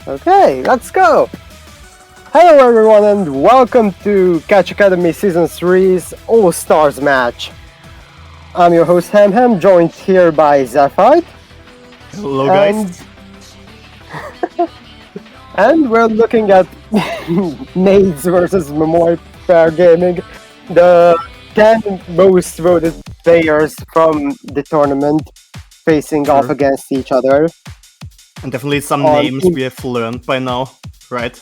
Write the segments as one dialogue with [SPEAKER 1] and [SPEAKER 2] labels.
[SPEAKER 1] Okay, let's go! Hello everyone and welcome to Catch Academy Season 3's All-Stars match. I'm your host Ham, joined here by Zaphite.
[SPEAKER 2] Hello guys.
[SPEAKER 1] And we're looking at Maids versus MomoiPearGaming, the 10 most voted players from the tournament facing off against each other.
[SPEAKER 2] And definitely some names we have learned by now, right?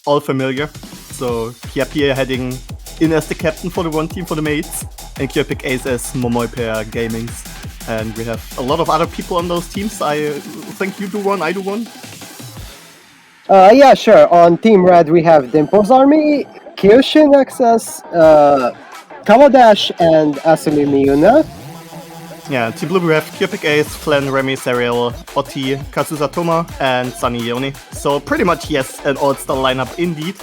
[SPEAKER 2] All familiar. So Kiapia heading in as the captain for the one team for the Maids, and Kiapik Ace as MomoiPearGaming. And we have a lot of other people on those teams. I think you do one, I do one.
[SPEAKER 1] Yeah, sure. On Team Red, we have Dimple's Army, Kyoshin XS, Kawadash, and Asumi Miyuna.
[SPEAKER 2] Yeah, Team Blue we have Kiapik Ace, Flan, Remy, Serial, Oti, Kazusa Toma, and Sunny Yoni. So pretty much, yes, an all-star lineup indeed.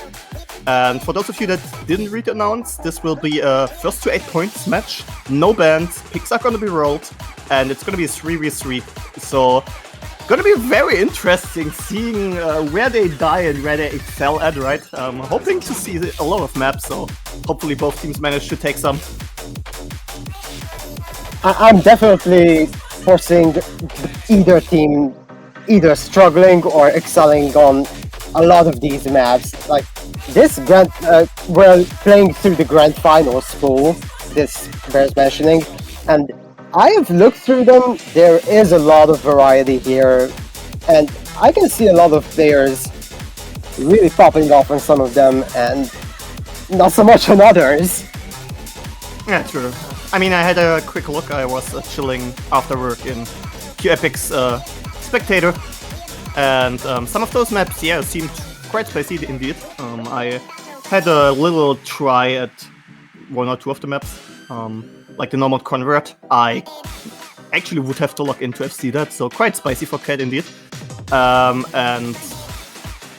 [SPEAKER 2] And for those of you that didn't read the announce, this will be a first to 8 points match. No bans, picks are gonna be rolled, and it's gonna be a 3v3. So gonna be very interesting seeing where they die and where they excel at, right? Hoping to see a lot of maps, so hopefully both teams manage to take some.
[SPEAKER 1] I'm definitely forcing either team either struggling or excelling on a lot of these maps. Like this we're playing through the grand finals pool, this bears mentioning, and I have looked through them. There is a lot of variety here, and I can see a lot of players really popping off on some of them and not so much on others.
[SPEAKER 2] Yeah, true. I mean, I had a quick look. I was chilling after work in QEpic's Spectator, and some of those maps, yeah, seemed quite spicy indeed. I had a little try at one or two of the maps, like the normal convert. I actually would have to log in to have seen that, so quite spicy for Cat indeed. And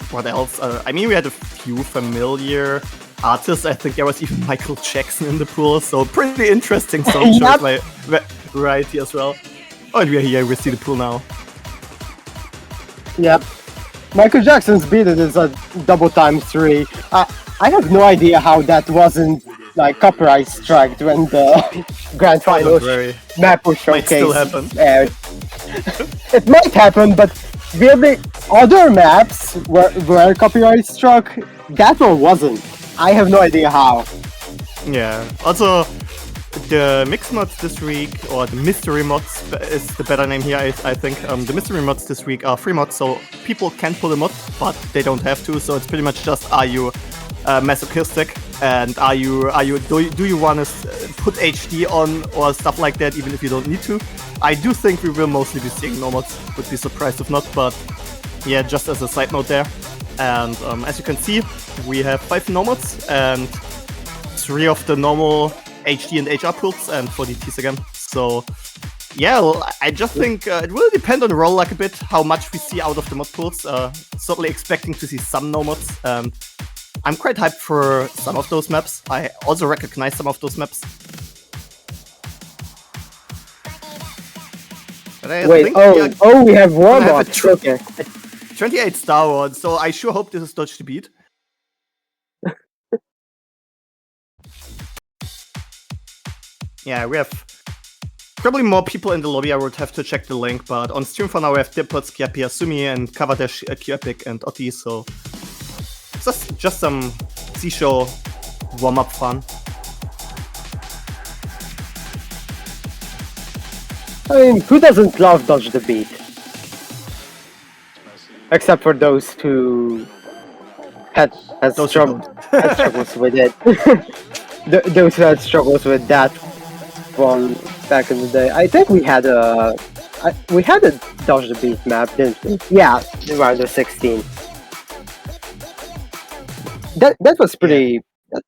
[SPEAKER 2] what else? I mean, we had a few familiar artists. I think there was even Michael Jackson in the pool, so pretty interesting song choice by variety as well. Oh, and we are here, we see the pool now.
[SPEAKER 1] Yep. Michael Jackson's Beat It is a double time 3. I have no idea how that wasn't like copyright striked when the grand finals map was showcased.
[SPEAKER 2] Might still happen.
[SPEAKER 1] It might happen, but really other maps were copyright struck. That one wasn't. I have no idea how.
[SPEAKER 2] Yeah. Also, the mix mods this week, or the mystery mods is the better name here, I think. The mystery mods this week are free mods, so people can pull them up, but they don't have to. So it's pretty much just, are you masochistic, and do you want to put HD on or stuff like that, even if you don't need to? I do think we will mostly be seeing no mods. Would be surprised if not, but yeah, just as a side note there. And as you can see, we have 5 nomads and 3 of the normal HD and HR pools and 4 DTs again. So yeah, I just think it will depend on the role like a bit, how much we see out of the mod pools. Certainly expecting to see some nomads. I'm quite hyped for some of those maps. I also recognize some of those maps. But I
[SPEAKER 1] Wait,
[SPEAKER 2] think
[SPEAKER 1] we have one more. Okay.
[SPEAKER 2] 28 Star Wars, so I sure hope this is Dodge to beat. Yeah, we have probably more people in the lobby. I would have to check the link, but on stream for now we have Dimples, Kiapia, Asumi, and Kawadash, QEpic, and Oti, so just some C-show warm-up fun.
[SPEAKER 1] I mean, who doesn't love Dodge the Beat? Except for those who had struggles with it. Those who had struggles with that one back in the day. I think we had a Dodge the Beat map, didn't we? Yeah, around the 16. That was pretty.
[SPEAKER 2] Yeah.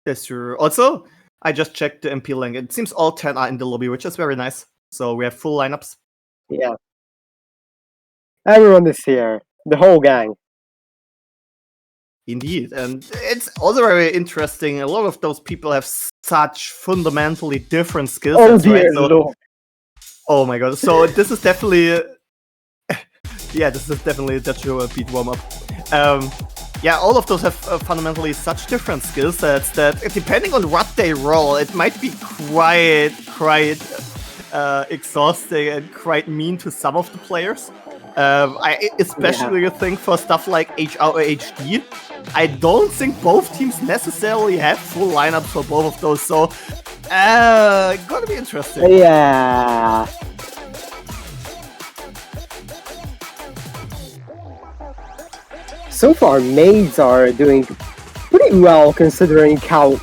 [SPEAKER 2] That's true. Also, I just checked the MP link. It seems all 10 are in the lobby, which is very nice. So we have full lineups.
[SPEAKER 1] Yeah. Everyone is here. The whole gang.
[SPEAKER 2] Indeed. And it's also very interesting. A lot of those people have such fundamentally different skill sets, right?
[SPEAKER 1] Lord.
[SPEAKER 2] Oh my god. So this is definitely Yeah, this is definitely a Dutch beat warm-up. Yeah, all of those have fundamentally such different skill sets that depending on what they roll, it might be quite exhausting and quite mean to some of the players. I especially think for stuff like HR or HD, I don't think both teams necessarily have full lineups for both of those, so gonna be interesting.
[SPEAKER 1] Yeah. So far, Maids are doing pretty well considering how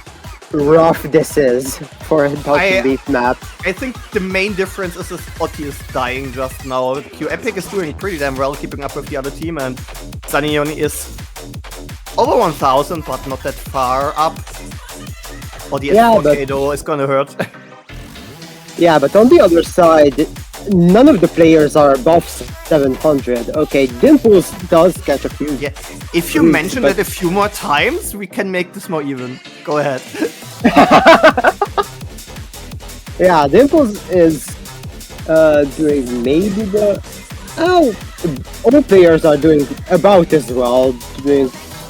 [SPEAKER 1] rough this is for a Dutch beat map.
[SPEAKER 2] I think the main difference is that Otti is dying just now. Q Epic is doing pretty damn well, keeping up with the other team, and Sanioni is over 1000, but not that far up. Otti at 4K though is gonna hurt.
[SPEAKER 1] Yeah, but on the other side, none of the players are above 700. Okay, Dimples does catch a few.
[SPEAKER 2] Yeah, if you mention that a few more times, we can make this more even. Go ahead.
[SPEAKER 1] Yeah, Dimples is doing maybe the... Oh, all players are doing about as well,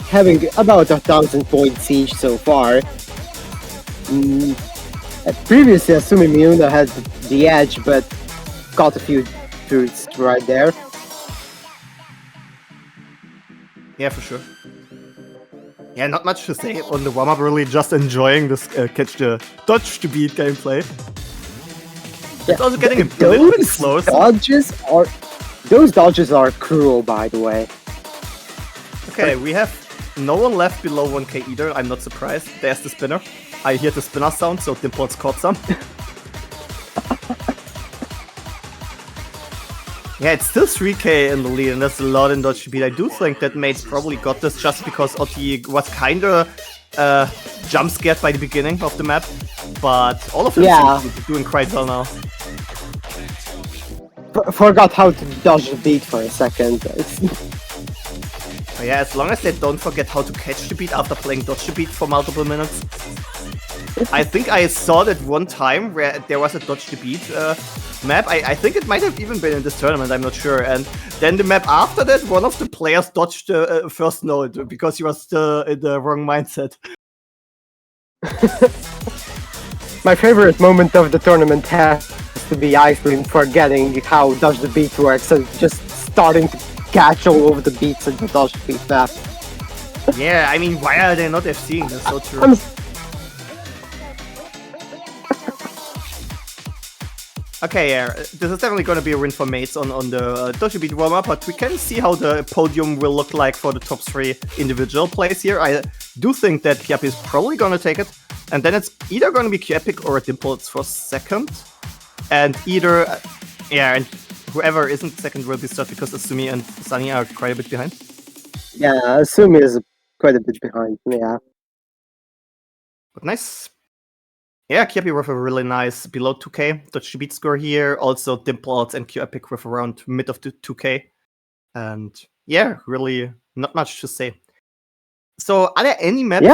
[SPEAKER 1] having about 1,000 points each so far. Previously, Asumi Miuna had the edge, but got a few boots right there.
[SPEAKER 2] Yeah, for sure. Yeah, not much to say on the warm-up, really just enjoying this catch the dodge to beat gameplay.
[SPEAKER 1] Yeah,
[SPEAKER 2] it's also getting a little bit close.
[SPEAKER 1] Those dodges are cruel, by the way.
[SPEAKER 2] Okay, we have no one left below 1k either, I'm not surprised. There's the spinner. I hear the spinner sound, so Dimples caught some. Yeah, it's still 3k in the lead, and that's a lot in dodge to beat. I do think that Maids probably got this just because Otti was kinda jump scared by the beginning of the map, but all of them seem to be doing quite well now.
[SPEAKER 1] Forgot how to dodge the beat for a second.
[SPEAKER 2] Yeah, as long as they don't forget how to catch the beat after playing dodge the beat for multiple minutes. I think I saw that one time where there was a dodge the beat map. I think it might have even been in this tournament, I'm not sure. And then the map after that, one of the players dodged the first node because he was still in the wrong mindset.
[SPEAKER 1] My favorite moment of the tournament has to be Ice Cream forgetting how dodge the beat works and just starting to catch all over the beats in the dodge the beat map.
[SPEAKER 2] Yeah, I mean, why are they not FCing? That's so true. Okay, yeah, this is definitely going to be a win for Maids on the dodge beat warm-up, but we can see how the podium will look like for the top 3 individual plays here. I do think that Kiapi is probably going to take it, and then it's either going to be Q-Epic or Dimples for second, and and whoever isn't second will be stuck because Asumi and Sunny are quite a bit behind.
[SPEAKER 1] Yeah, Asumi is quite a bit behind, yeah.
[SPEAKER 2] But nice. Yeah, Kiapi with a really nice below 2k dodge to beat score here. Also Dimples and Q-Epic with around mid of the 2k. And yeah, really not much to say. So are there any maps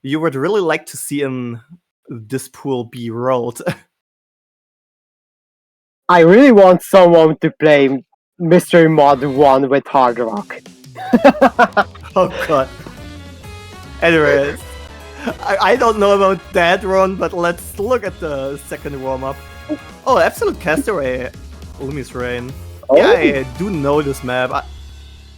[SPEAKER 2] you would really like to see in this pool be rolled?
[SPEAKER 1] I really want someone to play Mystery Mod 1 with Hard Rock.
[SPEAKER 2] Oh god. Anyways. I don't know about that run, but let's look at the second warm-up. Oh, Absolute Castaway, Umi's Rain. Oh. Yeah, I do know this map.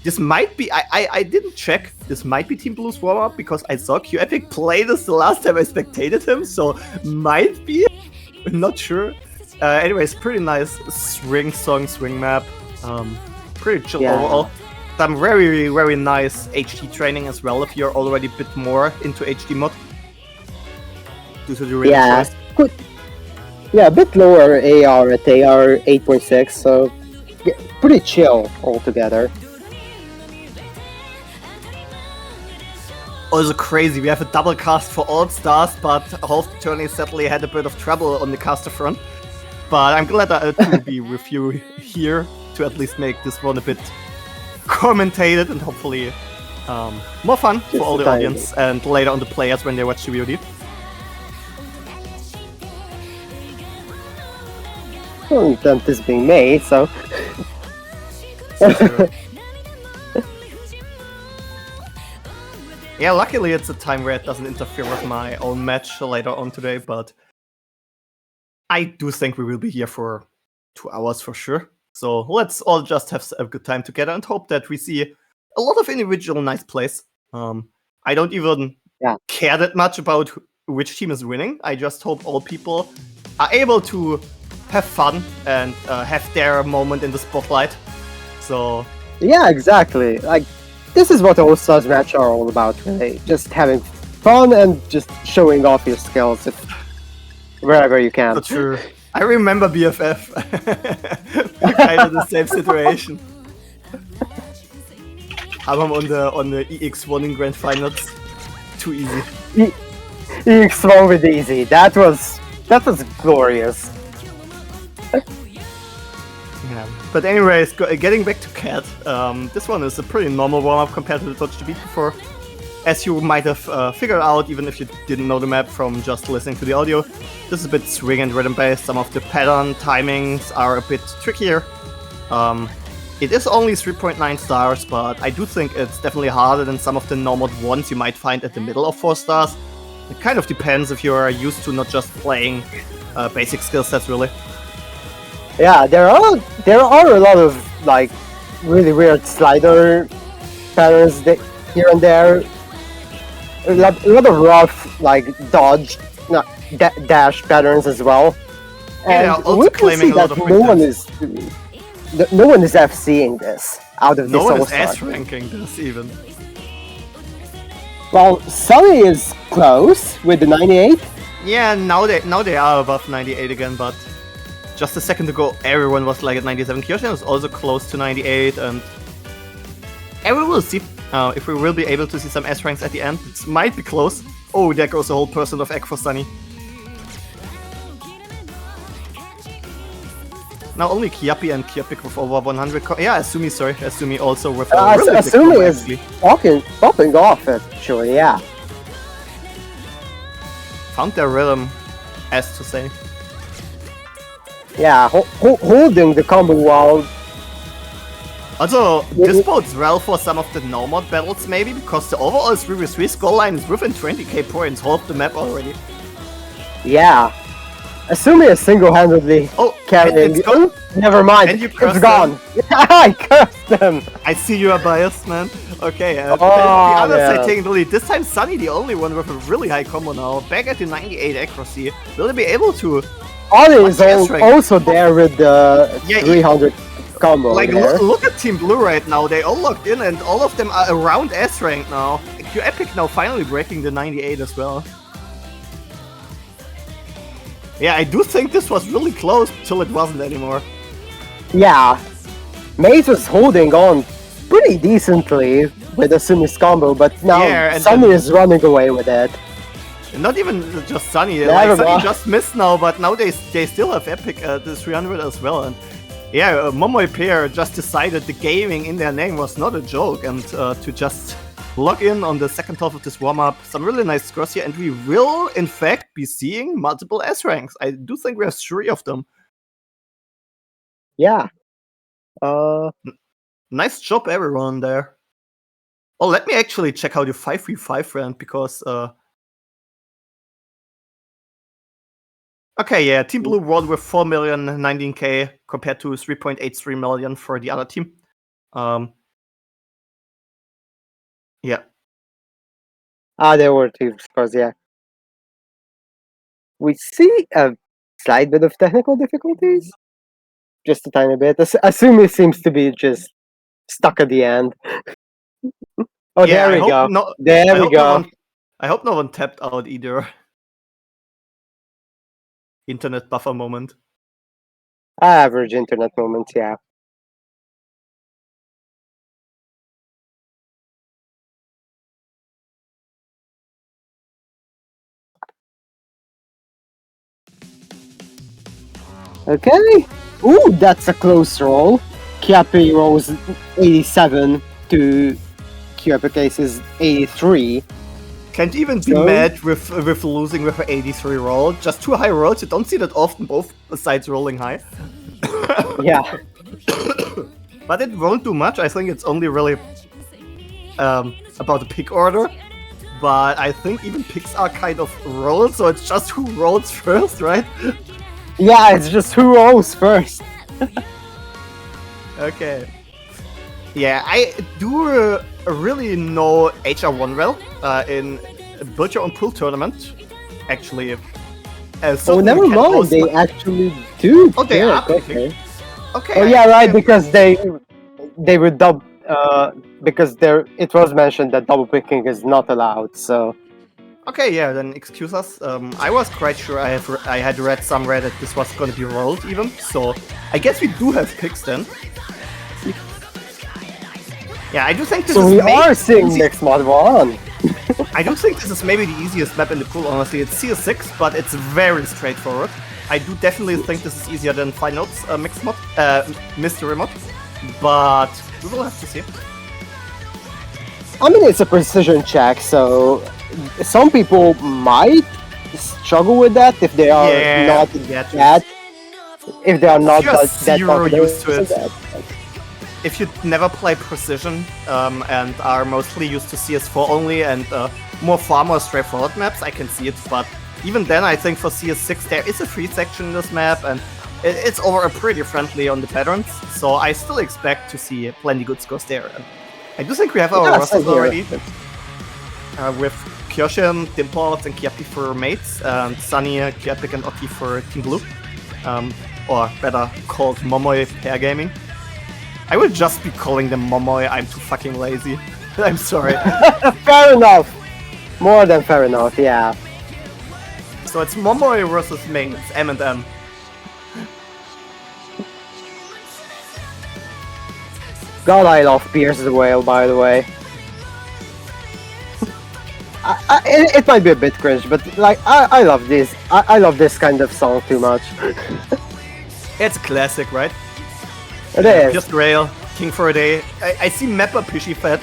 [SPEAKER 2] This might be... I didn't check. This might be Team Blue's warm-up because I saw Q-Epic play this the last time I spectated him, so might be. I'm not sure. Anyways, pretty nice swing map. Pretty chill overall. Some very, very nice HD training as well if you're already a bit more into HD mod. Due to the choice.
[SPEAKER 1] Good. Yeah, a bit lower AR at AR 8.6, so pretty chill altogether.
[SPEAKER 2] Also crazy, we have a double cast for all stars, but half the tourney sadly had a bit of trouble on the caster front. But I'm glad to be with you here to at least make this one a bit commentated and hopefully more fun for all the audience and later on the players when they watch the VOD.
[SPEAKER 1] Well, intent is being made, so
[SPEAKER 2] for sure. Yeah, luckily it's a time where it doesn't interfere with my own match later on today, but I do think we will be here for 2 hours for sure. So let's all just have a good time together and hope that we see a lot of individual nice plays. I don't even care that much about which team is winning. I just hope all people are able to have fun and have their moment in the spotlight. So
[SPEAKER 1] yeah, exactly. Like, this is what All Stars match are all about, really. Just having fun and just showing off your skills wherever you can.
[SPEAKER 2] not sure. I remember BFF. Kind of the same situation. I'm on the EX1 in Grand Finals. Too easy.
[SPEAKER 1] EX1 with easy. That was glorious.
[SPEAKER 2] Yeah. But anyways, getting back to Cat, this one is a pretty normal warm-up compared to the Dodge the Beat before. As you might have figured out, even if you didn't know the map from just listening to the audio, this is a bit swing and rhythm based. Some of the pattern timings are a bit trickier. It is only 3.9 stars, but I do think it's definitely harder than some of the normal ones you might find at the middle of 4 stars. It kind of depends if you are used to not just playing basic skill sets, really.
[SPEAKER 1] Yeah, there are a lot of like really weird slider patterns here and there. A lot of rough like dodge, dash patterns as well. And
[SPEAKER 2] yeah, also
[SPEAKER 1] we can
[SPEAKER 2] claiming
[SPEAKER 1] see
[SPEAKER 2] a lot
[SPEAKER 1] that
[SPEAKER 2] of
[SPEAKER 1] no one is FCing this out of
[SPEAKER 2] no
[SPEAKER 1] this
[SPEAKER 2] one is
[SPEAKER 1] All-Star.
[SPEAKER 2] S-ranking this even.
[SPEAKER 1] Well, Sunny is close with the 98.
[SPEAKER 2] Yeah, now they are above 98 again, but just a second ago everyone was like at 97. Kyoshin is also close to 98, and we will see if we will be able to see some S ranks at the end. It might be close. Oh, there goes a whole % of egg for Sunny. Now only Kiapi and Kiapik with over 100. Yeah, Asumi also with a really big
[SPEAKER 1] Asumi
[SPEAKER 2] combo,
[SPEAKER 1] is
[SPEAKER 2] actually.
[SPEAKER 1] popping off actually, yeah.
[SPEAKER 2] Found their rhythm, as to say.
[SPEAKER 1] Yeah, holding the combo while.
[SPEAKER 2] Also, this bodes well for some of the normal battles, maybe, because the overall 3v3 scoreline is within 20k points, half the map already.
[SPEAKER 1] Yeah. Asumi is single-handedly carrying. Oh, never mind.
[SPEAKER 2] And you
[SPEAKER 1] it's gone. I cursed them.
[SPEAKER 2] I see you are biased, man. Okay, the other side taking the lead. This time Sunny, the only one with a really high combo now. Back at the 98 accuracy. Will they be able to...
[SPEAKER 1] Ollie is also there with the 300 combo.
[SPEAKER 2] Like, look at Team Blue right now. They all locked in and all of them are around S rank now. Epic now finally breaking the 98 as well. Yeah, I do think this was really close till it wasn't anymore.
[SPEAKER 1] Yeah. Maids was holding on pretty decently with Asumi's combo, but now Sunny is running away with it.
[SPEAKER 2] Not even just Sunny. Like, Sunny just missed now, but now they still have Epic the 300 as well. And yeah, MomoiPear just decided the gaming in their name was not a joke, and to just log in on the second half of this warm-up. Some really nice scores here, and we will, in fact, be seeing multiple S-ranks. I do think we have 3 of them.
[SPEAKER 1] Yeah.
[SPEAKER 2] Nice job, everyone there. Oh, let me actually check how the 5v5 ran, because... Okay, yeah, Team Blue won with 4,019,000 compared to 3.83 million for the other team. Yeah.
[SPEAKER 1] There were 2 scores, yeah. We see a slight bit of technical difficulties. Just a tiny bit. Asumi seems to be just stuck at the end. Oh,
[SPEAKER 2] yeah,
[SPEAKER 1] there we go. There we go.
[SPEAKER 2] I hope no one tapped out either. Internet buffer moment.
[SPEAKER 1] Average internet moment, yeah. Okay. Ooh, that's a close roll. Kiapi rolls 87 to Kiapi Case's 83.
[SPEAKER 2] Can't even be mad with losing with an 83 roll. Just 2 high rolls. You don't see that often, both sides rolling high.
[SPEAKER 1] Yeah.
[SPEAKER 2] but it won't do much. I think it's only really about the pick order. But I think even picks are kind of rolled, so it's just who rolls first, right?
[SPEAKER 1] Yeah, it's just who rolls first.
[SPEAKER 2] Okay. Yeah, I do really know HR1 well in Build Your Own Pool tournament. Actually,
[SPEAKER 1] Oh, never mind. They actually do.
[SPEAKER 2] Oh, they
[SPEAKER 1] pick.
[SPEAKER 2] are picking.
[SPEAKER 1] Okay.
[SPEAKER 2] Okay.
[SPEAKER 1] Oh yeah, right. Because they were because it was mentioned that double picking is not allowed. So.
[SPEAKER 2] Okay, yeah, then excuse us. I was quite sure I had read somewhere that this was going to be rolled even. So I guess we do have picks then. Yeah, I do think this is.
[SPEAKER 1] So we are seeing next mod 1.
[SPEAKER 2] I do think this is maybe the easiest map in the pool, honestly. It's CS6, but it's very straightforward. I do definitely think this is easier than Finals mixed mod, mystery mod, but we will have to see.
[SPEAKER 1] I mean, it's a precision check, so some people might struggle with that if they are not that. If they are not that
[SPEAKER 2] zero used to it.
[SPEAKER 1] That.
[SPEAKER 2] If you never play precision and are mostly used to CS4 only and far more straightforward maps, I can see it. But even then, I think for CS6 there is a free section in this map, and it's overall pretty friendly on the patterns. So I still expect to see plenty good scores there. And I do think we have our rosters already with Kyoshin, Dimples, and Kiapi for Maids, and Sunny, Kiapik, and Otti for Team Blue, or better called MomoiPearGaming. I will just be calling them Momoi. I'm too fucking lazy. I'm sorry.
[SPEAKER 1] Fair enough. More than fair enough, yeah.
[SPEAKER 2] So it's Momoi versus Maids, M&M.
[SPEAKER 1] God, I love Pierce the Whale, by the way. It might be a bit cringe, but like I love this. I love this kind of song too much.
[SPEAKER 2] It's a classic, right?
[SPEAKER 1] It is.
[SPEAKER 2] Just Rail, King for a Day. I see Mappa Pishy Fed.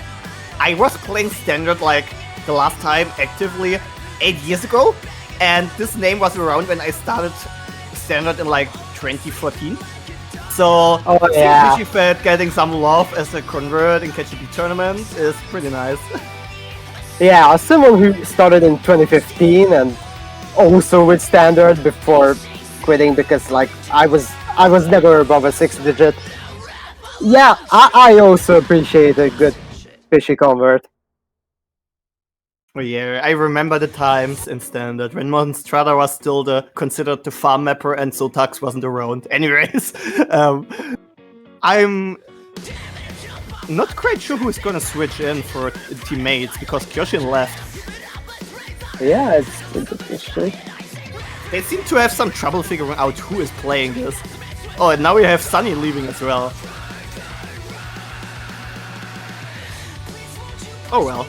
[SPEAKER 2] I was playing Standard like the last time actively 8 years ago, and this name was around when I started Standard in like 2014. So Pishy Fed getting some love as a convert in KGP tournament is pretty nice.
[SPEAKER 1] Yeah, as someone who started in 2015 and also with Standard before quitting because like I was never above a 6-digit. Yeah, I also appreciate a good fishy convert.
[SPEAKER 2] Oh yeah, I remember the times in Standard when Monstrada was still considered the farm mapper and Zotax wasn't around. Anyways, I'm not quite sure who's gonna switch in for teammates because Kyoshin left.
[SPEAKER 1] Yeah, it's interesting.
[SPEAKER 2] They seem to have some trouble figuring out who is playing this. Oh, and now we have Sunny leaving as well. Oh well.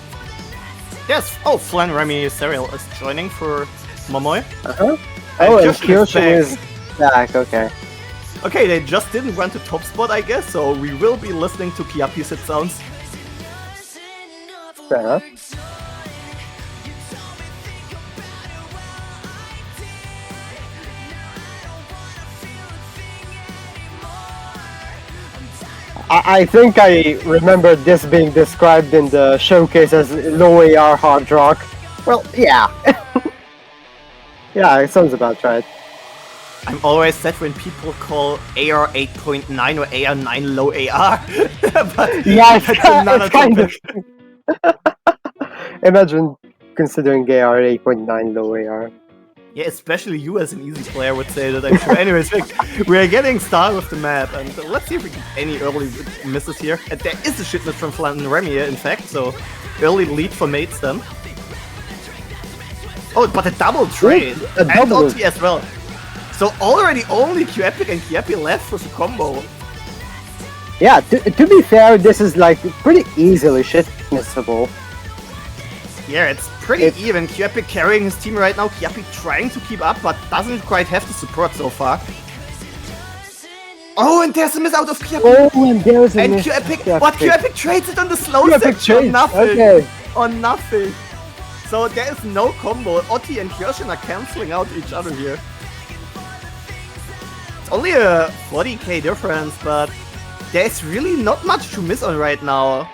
[SPEAKER 2] Yes. Oh, Flan Remy Serial is joining for Momoi.
[SPEAKER 1] Oh, and Kyoshin is back. Okay.
[SPEAKER 2] Okay, they just didn't run to top spot, I guess, so we will be listening to Kiapi's hit sounds.
[SPEAKER 1] Fair enough. I think I remember this being described in the showcase as low AR hard rock. Well, yeah. Yeah, it sounds about right.
[SPEAKER 2] I'm always sad when people call AR 8.9 or AR 9 low AR. But
[SPEAKER 1] yeah,
[SPEAKER 2] that's another topic.
[SPEAKER 1] Imagine considering AR 8.9 low AR.
[SPEAKER 2] Yeah, especially you as an easy player would say that, I'm sure. Anyways, we're getting started with the map, and let's see if we get any early misses here. And there is a shipment from Flan Remy, in fact, so early lead for Maids then. Oh, but a double trade! And ulti as well. So already only Q-Epic and Kiapi left with the combo.
[SPEAKER 1] Yeah, to be fair, this is like pretty easily shit-missable.
[SPEAKER 2] Yeah, it's pretty even. Q-Epic carrying his team right now. Kiapi trying to keep up, but doesn't quite have the support so far. Oh, and there's a miss out of Kiapi.
[SPEAKER 1] Oh, and there's a miss.
[SPEAKER 2] Q-Epic, but Q-Epic trades it on the slow section on nothing.
[SPEAKER 1] Okay.
[SPEAKER 2] On nothing. So there is no combo. Otti and Kyoshin are cancelling out each other here. It's only a 40k difference, but there's really not much to miss on right now.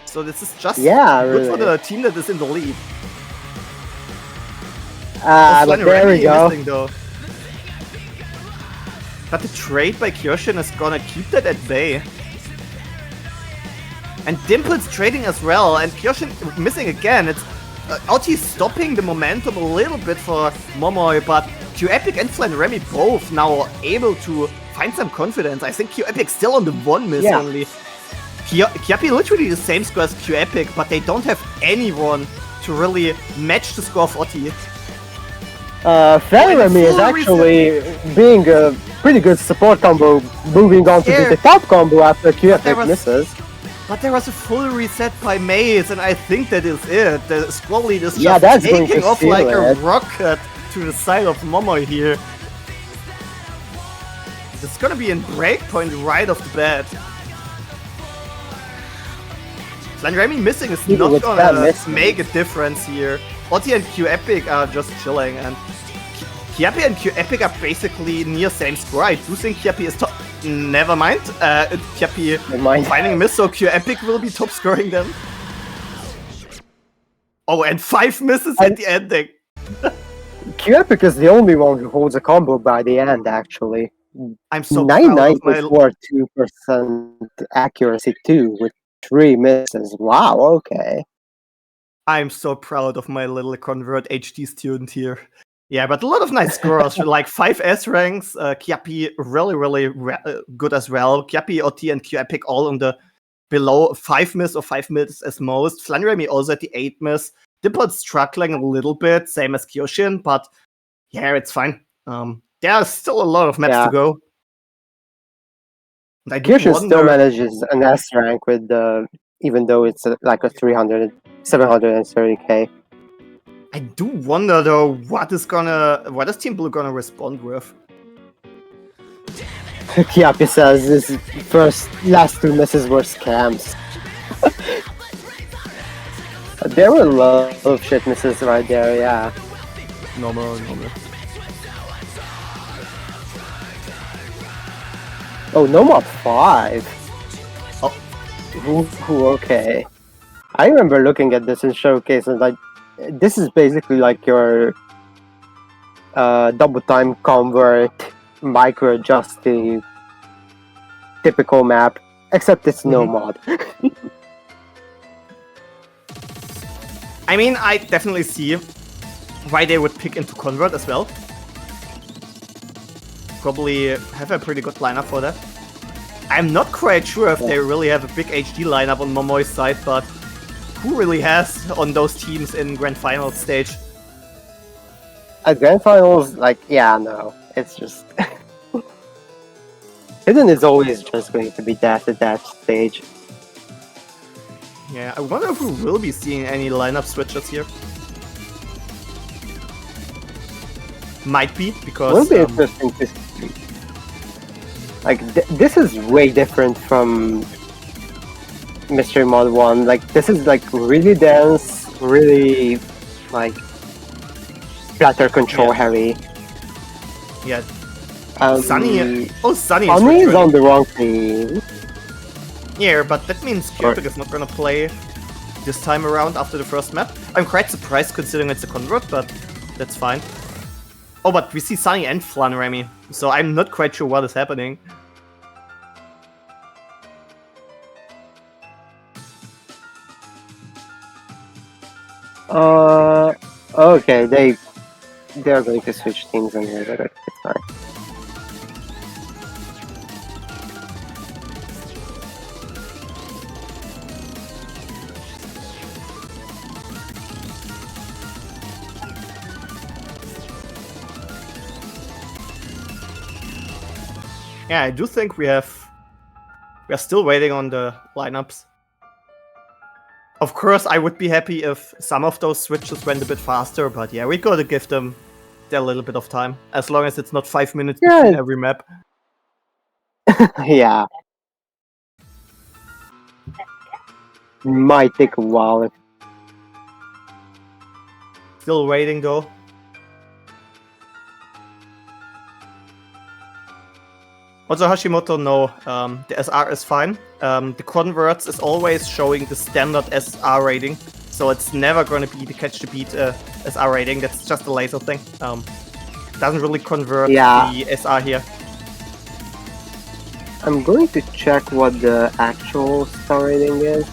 [SPEAKER 2] So this is just good for the team that is in the lead.
[SPEAKER 1] But there we go.
[SPEAKER 2] Missing, though. But the trade by Kyoshin is gonna keep that at bay. And Dimple's trading as well, and Kyoshin missing again. It's Aoti's stopping the momentum a little bit for Momoi, but Q-Epic and Flanremy both now able to find some confidence. I think Q-Epic still on the 1 miss only. Kyapi literally the same score as Q-Epic, but they don't have anyone to really match the score of Oti.
[SPEAKER 1] Flanremy is actually being a pretty good support combo, moving on to the top combo after Q-Epic misses.
[SPEAKER 2] But there was a full reset by Maids, and I think that is it. The Squally is just
[SPEAKER 1] that's
[SPEAKER 2] taking off like a rocket to the side of Momoi here. It's gonna be in breakpoint right off the bat. Flanremy missing is not gonna make a difference here. Oti and Q-Epic are just chilling, and Kyapi and Q-Epic are basically near same score. I do think Kyapi is top. Never mind. Kyapi finding a miss, so Q-Epic will be top scoring them. Oh, and 5 misses at the ending.
[SPEAKER 1] Q-Epic is the only one who holds a combo by the end, actually.
[SPEAKER 2] I'm so proud of my
[SPEAKER 1] 2% accuracy too, with 3 misses. Wow, okay.
[SPEAKER 2] I'm so proud of my little Convert HD student here. Yeah, but a lot of nice scores, like 5 S ranks. Kyapi really good as well. Kyapi, Oti, and Q-Epic all on the below 5 miss or 5 miss as most. Flanremy also at the 8 miss. Dimple's struggling a little bit, same as Kyoshin, but yeah, it's fine. There's still a lot of maps to go.
[SPEAKER 1] Kyoshin still manages an S rank with even though it's like a 730k.
[SPEAKER 2] I do wonder though, what is Team Blue gonna respond with?
[SPEAKER 1] Kyapi says his last 2 misses were scams. There were a lot of shit misses right there, yeah.
[SPEAKER 2] Normal.
[SPEAKER 1] Oh, no mod 5. Oh, okay. I remember looking at this in Showcase and like, this is basically like your double time convert, micro adjust the typical map, except it's no mod.
[SPEAKER 2] I mean, I definitely see why they would pick into convert as well. Probably have a pretty good lineup for that. I'm not quite sure if they really have a big HD lineup on Momoi's side, but who really has on those teams in Grand Finals stage?
[SPEAKER 1] At Grand Finals, like, yeah, no. It's just... Hidden is always just going to be that at that stage.
[SPEAKER 2] Yeah, I wonder if we will be seeing any lineup switches here. Might be, because...
[SPEAKER 1] It will be interesting to see. Like, this is way different from Mystery Mod 1. Like, this is like really dense, really like flatter control heavy.
[SPEAKER 2] Yeah. Sunny. Oh, Sunny
[SPEAKER 1] is on the wrong team.
[SPEAKER 2] Yeah, but that means Q-Epic is not gonna play this time around after the first map. I'm quite surprised considering it's a convert, but that's fine. Oh, but we see Sunny and Flanremy, so I'm not quite sure what is happening.
[SPEAKER 1] Okay, they're going to switch teams on here, but it's fine.
[SPEAKER 2] Yeah, I do think we are still waiting on the lineups. Of course, I would be happy if some of those switches went a bit faster, but yeah, we gotta give them a little bit of time, as long as it's not 5 minutes between every map.
[SPEAKER 1] Yeah. Might take a while.
[SPEAKER 2] Still waiting though. Also Hashimoto, no, the SR is fine. The converts is always showing the standard SR rating, so it's never going to be the catch the beat SR rating. That's just a laser thing. Doesn't really convert the SR here.
[SPEAKER 1] I'm going to check what the actual star rating is.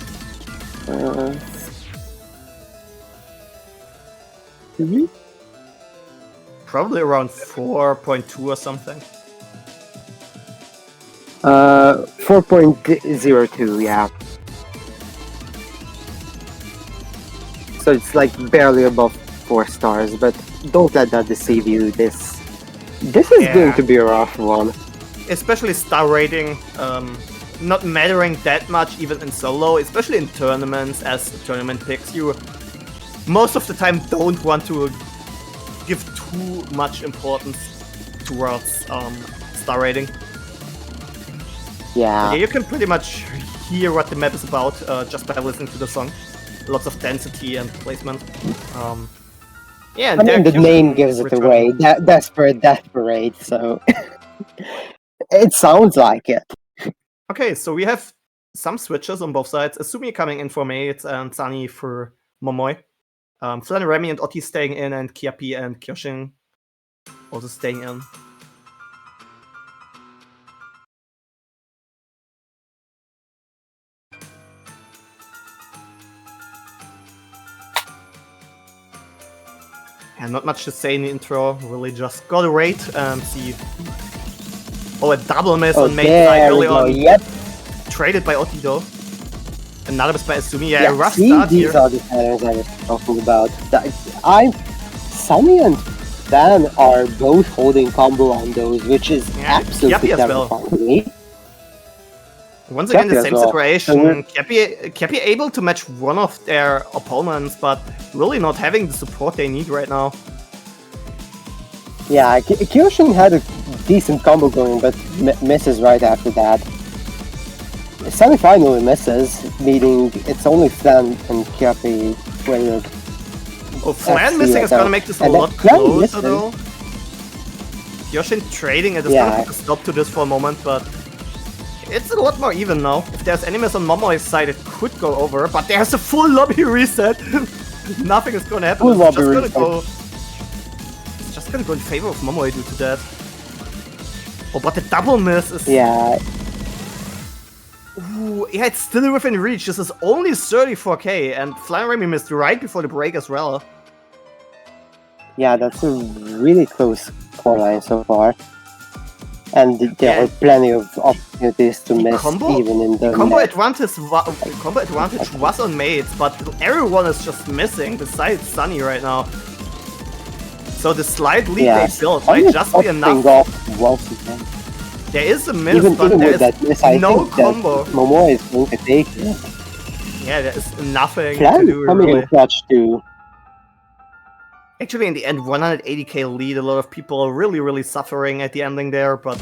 [SPEAKER 2] Probably around 4.2 or something.
[SPEAKER 1] 4.02, yeah. So it's like barely above 4 stars, but don't let that deceive you. This is going to be a rough one.
[SPEAKER 2] Especially star rating, not mattering that much even in solo, especially in tournaments, as tournament picks. You most of the time don't want to give too much importance towards star rating.
[SPEAKER 1] Yeah.
[SPEAKER 2] You can pretty much hear what the map is about just by listening to the song. Lots of density and placement. Yeah, and
[SPEAKER 1] I mean, the name gives it away. Desperate, so it sounds like it.
[SPEAKER 2] Okay, so we have some switches on both sides. Asumi coming in for Maids and Sunny for Momoi. Flan, Remy, and Otti staying in, and Kiapi and Kyoshin also staying in. And not much to say in the intro, really just got a raid and see. Oh, a double miss on Maids side early on.
[SPEAKER 1] Yep.
[SPEAKER 2] Traded by Otti though. Another miss by Asumi.
[SPEAKER 1] Yeah,
[SPEAKER 2] rough
[SPEAKER 1] see,
[SPEAKER 2] start
[SPEAKER 1] these
[SPEAKER 2] here.
[SPEAKER 1] are the patterns I was talking about. Sunny and Van are both holding combo on those, which is absolutely terrifying to me.
[SPEAKER 2] Once again, the same situation. Kiapi able to match one of their opponents, but really not having the support they need right now.
[SPEAKER 1] Yeah, Kyoshin had a decent combo going, but misses right after that. Sunny finally misses, meaning it's only Flan and Kiapi with
[SPEAKER 2] Flan missing is gonna make this a lot closer though. Kyoshin trading it is gonna put a stop to this for a moment, but it's a lot more even now. If there's enemies on Momoi's side, it could go over, but there's a full lobby reset. Nothing is gonna happen. It's just gonna go in favor of Momoi due to that. Oh, but the double miss is...
[SPEAKER 1] Yeah.
[SPEAKER 2] Ooh, yeah, it's still within reach. This is only 34k, and Flan Remy missed right before the break as well.
[SPEAKER 1] Yeah, that's a really close scoreline so far. And there are plenty of opportunities to miss even in the
[SPEAKER 2] combo advantage was on Maids, but everyone is just missing besides Sunny right now. So the slight lead they built might just be enough. There is a miss, but there is no combo.
[SPEAKER 1] Momo is going to take it.
[SPEAKER 2] Yeah, there is nothing to do really.
[SPEAKER 1] Clutch too.
[SPEAKER 2] Actually, in the end, 180k lead. A lot of people really suffering at the ending there, but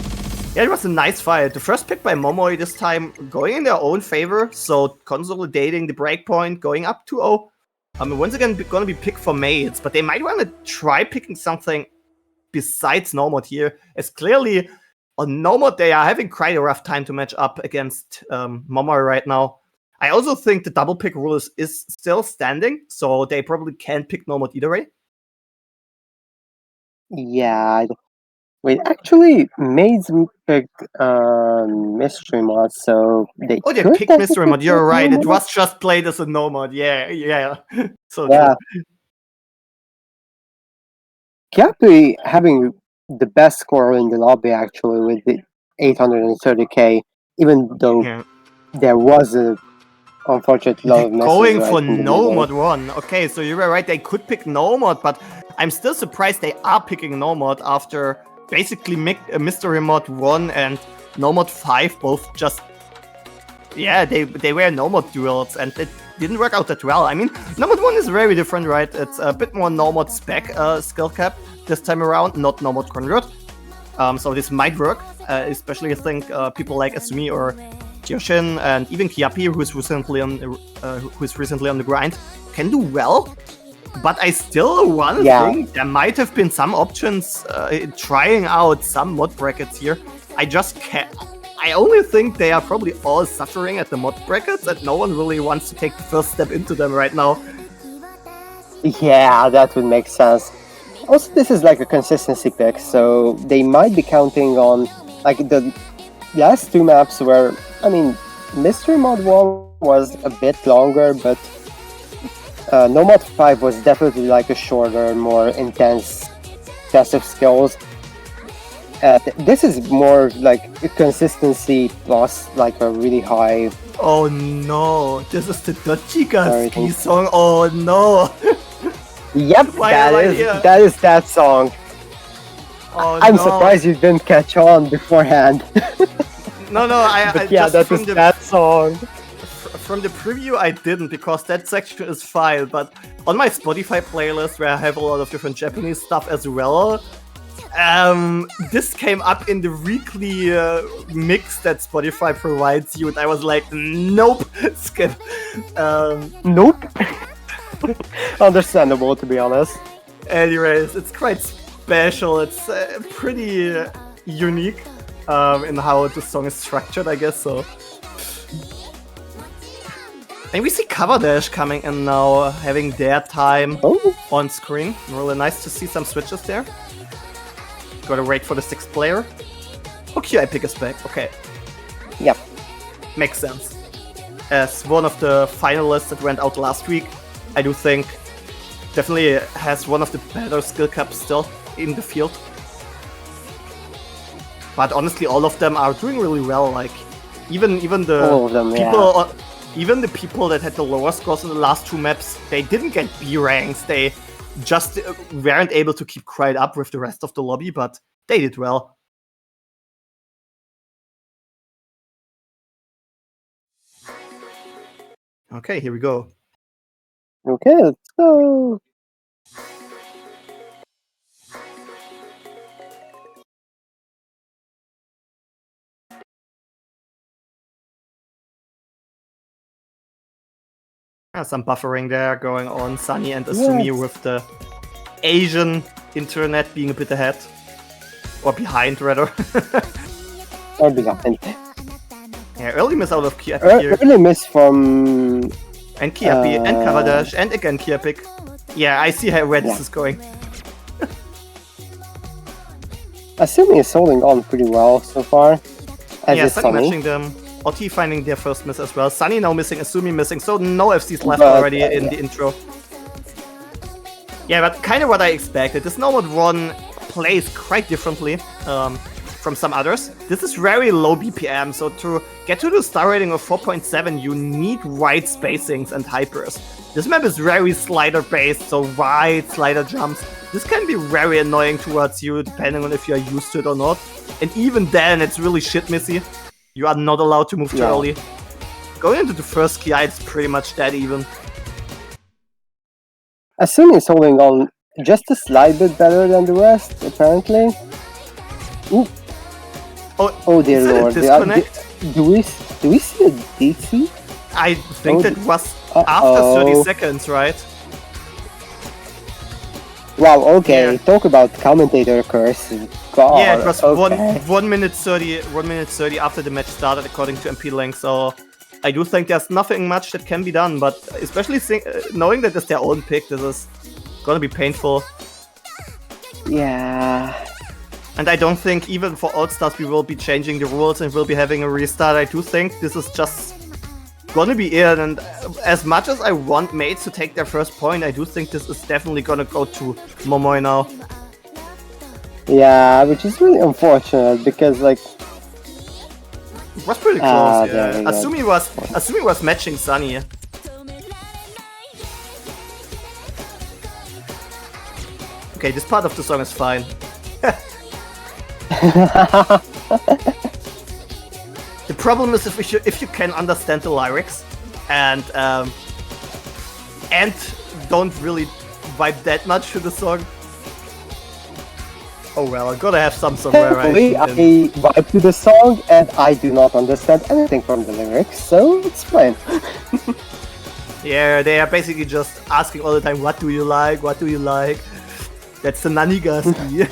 [SPEAKER 2] yeah, it was a nice fight. The first pick by Momoi this time going in their own favor, so consolidating the breakpoint, going up 2-0. Once again, going to be picked for Maids, but they might want to try picking something besides Nomad here, as clearly on Nomad they are having quite a rough time to match up against Momoi right now. I also think the double pick rule is still standing, so they probably can't pick Nomad either way.
[SPEAKER 1] Yeah, wait, actually, Maids picked Mystery Mod, so they
[SPEAKER 2] they picked Mystery Mod, you're right, it was just played as a Nomad, yeah. So
[SPEAKER 1] yeah. Kiapi having the best score in the lobby, actually, with the 830k, even though there was a unfortunate lot of misses.
[SPEAKER 2] Going for Nomad 1, okay, so you were right, they could pick Nomad, but I'm still surprised they are picking Nomad after basically Mystery Mod 1 and Nomad 5 both just... Yeah, they were Nomad duels and it didn't work out that well. I mean, Nomad 1 is very different, right? It's a bit more Nomad spec skill cap this time around, not Nomad convert. So this might work, especially I think people like Asumi or Kyoshin and even Kiapi, who's recently on the grind, can do well. But I still want to think there might have been some options trying out some mod brackets here. I just can't. I only think they are probably all suffering at the mod brackets, and no one really wants to take the first step into them right now.
[SPEAKER 1] Yeah, that would make sense. Also, this is like a consistency pick, so they might be counting on like the last two maps were. I mean, Mystery Mod 1 was a bit longer, but No Mod 5 was definitely like a shorter, more intense test of skills. This is more like a consistency plus like a really high.
[SPEAKER 2] Oh no, this is the Dochiga
[SPEAKER 1] Sorry,
[SPEAKER 2] ski song. Oh no.
[SPEAKER 1] Yep,
[SPEAKER 2] Why am I here?
[SPEAKER 1] that is that song.
[SPEAKER 2] Oh,
[SPEAKER 1] I'm
[SPEAKER 2] no.
[SPEAKER 1] surprised you didn't catch on beforehand.
[SPEAKER 2] No,
[SPEAKER 1] But yeah, that is that song.
[SPEAKER 2] From the preview, I didn't, because that section is fine, but on my Spotify playlist, where I have a lot of different Japanese stuff as well, this came up in the weekly mix that Spotify provides you, and I was like, nope, skip.
[SPEAKER 1] Nope. Understandable, to be honest.
[SPEAKER 2] Anyways, it's quite special. It's pretty unique in how the song is structured, I guess so. And we see Cover Dash coming in now, having their time on screen. Really nice to see some switches there. Gotta wait for the 6th player. Okay, I pick us back. Okay.
[SPEAKER 1] Yep.
[SPEAKER 2] Makes sense. As one of the finalists that went out last week, I do think definitely has one of the better skill caps still in the field. But honestly, all of them are doing really well. Like even the
[SPEAKER 1] All of them,
[SPEAKER 2] people, even the people that had the lower scores in the last 2 maps, they didn't get B ranks. They just weren't able to keep quite up with the rest of the lobby, but they did well. Okay, here we go.
[SPEAKER 1] Okay, let's go.
[SPEAKER 2] Some buffering there going on. Sunny and Asumi with the Asian internet being a bit ahead. Or behind, rather.
[SPEAKER 1] Or behind.
[SPEAKER 2] Yeah, early miss out of Kiapi here.
[SPEAKER 1] Early miss from...
[SPEAKER 2] And Kiapi, and Cover Dash, and again Kiapik. Yeah, I see where this is going.
[SPEAKER 1] Asumi is holding on pretty well so far.
[SPEAKER 2] Yeah, Sunny matching them. OT finding their first miss as well. Sunny now missing, Asumi missing, so no FCs left already in the intro. Yeah, but kind of what I expected. This No Mod 1 plays quite differently from some others. This is very low BPM, so to get to the star rating of 4.7, you need wide spacings and hypers. This map is very slider based, so wide slider jumps. This can be very annoying towards you, depending on if you're used to it or not. And even then, it's really shit missy. You are not allowed to move too early. Going into the first key, it's pretty much dead even.
[SPEAKER 1] Asumi is holding on just a slight bit better than the rest, apparently. Ooh. Oh dear lord. Do we see a DC?
[SPEAKER 2] I think that was after 30 seconds, right?
[SPEAKER 1] Wow, okay. Yeah. Talk about commentator curse. God,
[SPEAKER 2] yeah, it was
[SPEAKER 1] okay.
[SPEAKER 2] 1 minute 30 after the match started, according to MP Link, so I do think there's nothing much that can be done, but especially knowing that it's their own pick, this is gonna be painful.
[SPEAKER 1] Yeah.
[SPEAKER 2] And I don't think even for All-Stars we will be changing the rules and we'll be having a restart. I do think this is just gonna be it, and as much as I want Maids to take their first point, I do think this is definitely gonna go to Momoi now.
[SPEAKER 1] Yeah, which is really unfortunate because like
[SPEAKER 2] it was pretty close. Yeah. Asumi was matching Sunny. Okay, this part of the song is fine. The problem is if you can understand the lyrics and don't really vibe that much to the song. Oh well, I gotta have some somewhere.
[SPEAKER 1] I vibe to the song and I do not understand anything from the lyrics, so it's fine.
[SPEAKER 2] Yeah, they are basically just asking all the time, what do you like? What do you like? That's the Nanigaski.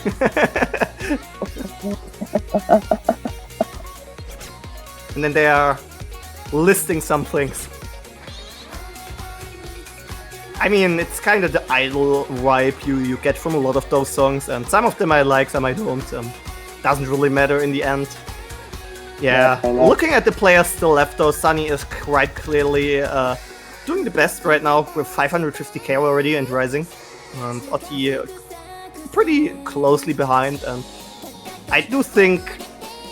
[SPEAKER 2] and then they are listing some things. I mean, it's kind of the idol vibe you get from a lot of those songs, and some of them I like, some I don't. Doesn't really matter in the end. Yeah, looking at the players still left though, Sunny is quite clearly doing the best right now with 550k already and rising. And Otti pretty closely behind, and I do think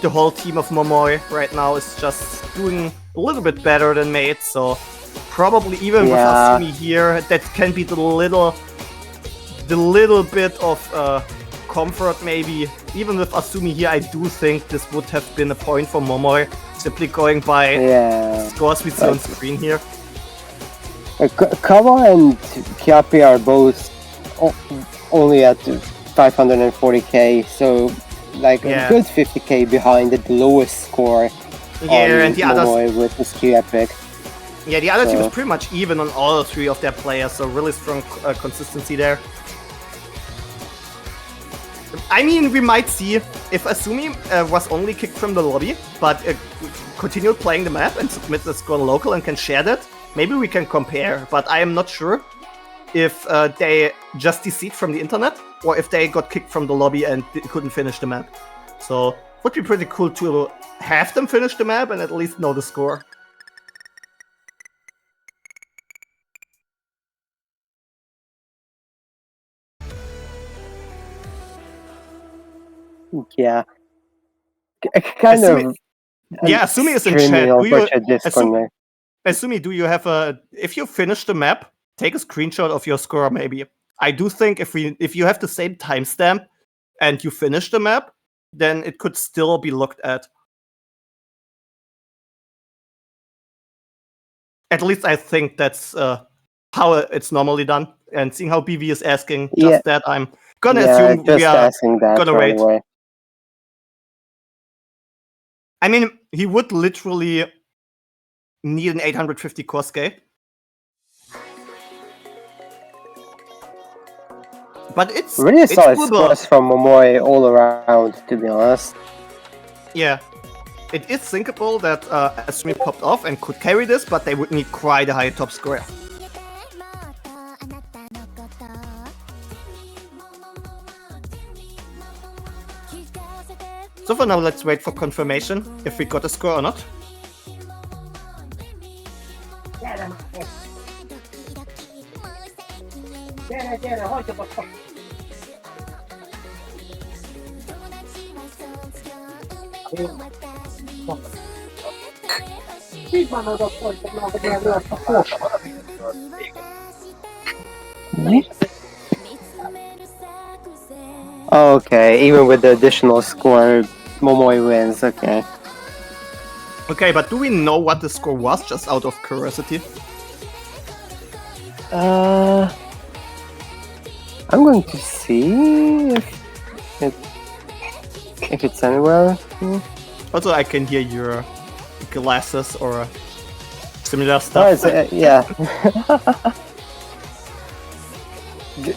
[SPEAKER 2] the whole team of Momoi right now is just doing a little bit better than Maids, so probably even with Asumi here, that can be the little bit of comfort maybe. Even with Asumi here, I do think this would have been a point for Momoi, simply going by scores we see on screen here.
[SPEAKER 1] Kawa and Kiapi are both only at 540k, so like a good 50k behind the lowest score.
[SPEAKER 2] And the others
[SPEAKER 1] with this Q Epic.
[SPEAKER 2] Yeah, the other team is pretty much even on all three of their players, so really strong consistency there. I mean, we might see if Asumi was only kicked from the lobby, but continued playing the map and submit the score local and can share that. Maybe we can compare, but I am not sure if they just deceased from the internet or if they got kicked from the lobby and couldn't finish the map. So it would be pretty cool to have them finish the map and at least know the score.
[SPEAKER 1] Yeah. Kind of.
[SPEAKER 2] Yeah, Asumi is in chat. Asumi, do you have a... If you finish the map, take a screenshot of your score, maybe. I do think if you have the same timestamp and you finish the map, then it could still be looked at. At least I think that's how it's normally done. And seeing how BV is asking just that, I'm gonna assume we are gonna wait.
[SPEAKER 1] Away.
[SPEAKER 2] I mean, he would literally need an 850 Kosuke. But it's
[SPEAKER 1] really solid scores from Momoi all around, to be honest.
[SPEAKER 2] Yeah. It is thinkable that Asumi popped off and could carry this, but they would need quite a high top score. So for now, let's wait for confirmation if we got a score or not.
[SPEAKER 1] Okay, even with the additional score, Momoi wins, okay.
[SPEAKER 2] Okay, but do we know what the score was, just out of curiosity?
[SPEAKER 1] I'm going to see if it's anywhere.
[SPEAKER 2] Also, I can hear your glasses or similar stuff.
[SPEAKER 1] Yeah.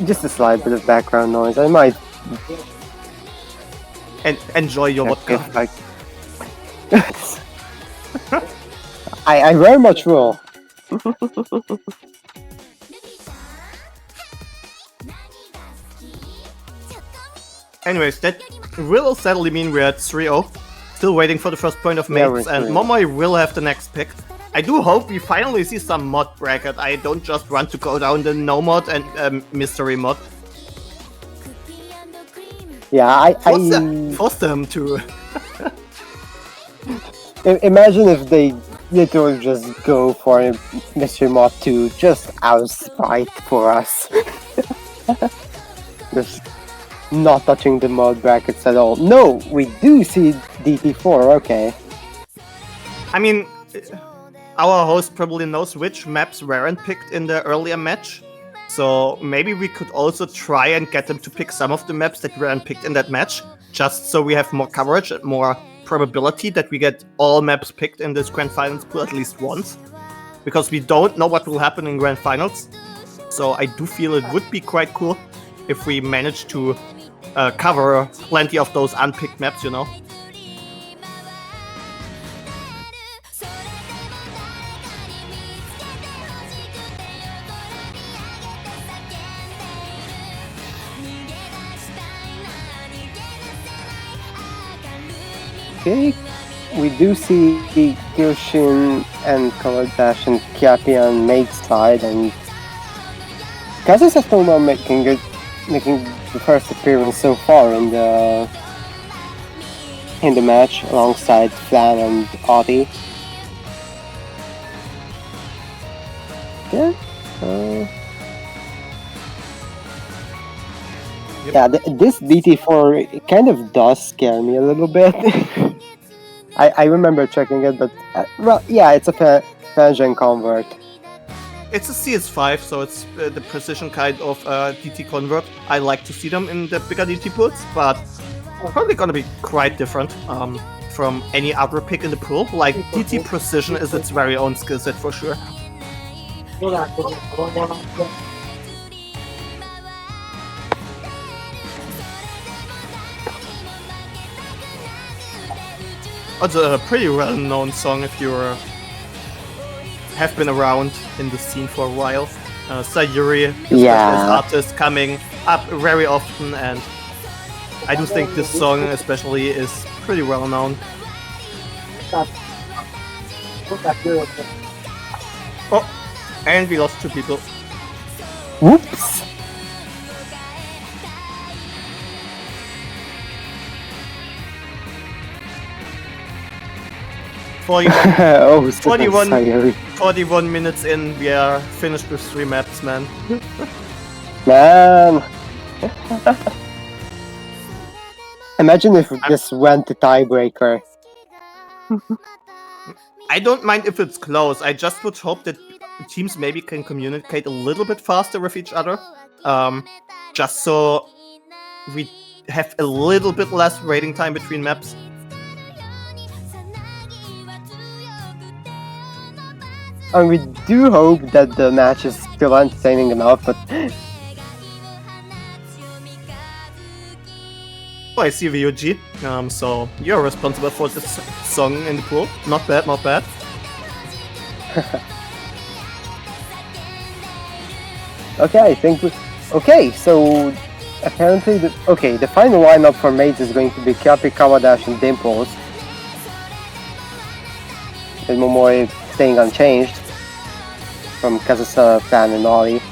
[SPEAKER 1] Just a slight bit of background noise. I might
[SPEAKER 2] enjoy your vodka.
[SPEAKER 1] I very much will.
[SPEAKER 2] Anyways, that will sadly mean we're at 3-0. Still waiting for the first point of Maids, and Momoi will have the next pick. I do hope we finally see some mod bracket. I don't just want to go down the no mod and mystery mod.
[SPEAKER 1] Yeah, I
[SPEAKER 2] force them to.
[SPEAKER 1] Imagine if they literally just go for a mystery mod 2 just out of spite for us. Just not touching the mod brackets at all. No, we do see DT4, okay.
[SPEAKER 2] I mean, our host probably knows which maps weren't picked in the earlier match. So maybe we could also try and get them to pick some of the maps that weren't picked in that match, just so we have more coverage and more probability that we get all maps picked in this Grand Finals pool at least once. Because we don't know what will happen in Grand Finals. So I do feel it would be quite cool if we manage to cover plenty of those unpicked maps, you know.
[SPEAKER 1] Okay, we do see Kyoshin and Kawadash and Kyapi on Maids side, and Kazusa Tomo making the first appearance so far in the match alongside Flan and Audie. Yeah.
[SPEAKER 2] Yep.
[SPEAKER 1] Yeah, this DT4 it kind of does scare me a little bit. I remember checking it, but well, yeah, it's a Fangen convert.
[SPEAKER 2] It's a CS5, so it's the precision kind of DT convert. I like to see them in the bigger DT puts, but probably gonna be quite different from any other pick in the pool. Like, DT precision is its very own skill set for sure. Also a pretty well-known song if you have been around in the scene for a while. Sayuri is an artist coming up very often, and I do think this song especially is pretty well known. Oh, and we lost 2 people.
[SPEAKER 1] Whoops!
[SPEAKER 2] 41 minutes in, we are finished with 3 maps, man.
[SPEAKER 1] Man! Imagine if this went to tiebreaker.
[SPEAKER 2] I don't mind if it's close, I just would hope that teams maybe can communicate a little bit faster with each other. Just so we have a little bit less waiting time between maps.
[SPEAKER 1] And we do hope that the match is still entertaining enough, but...
[SPEAKER 2] Oh, I see VOG. So you're responsible for this song in the pool. Not bad, not bad.
[SPEAKER 1] Okay, I think okay, so apparently the final lineup for Maids is going to be Kyapi, Kawadash, and Dimples. With Momoi staying unchanged from Kazusa, Fan, and Ollie.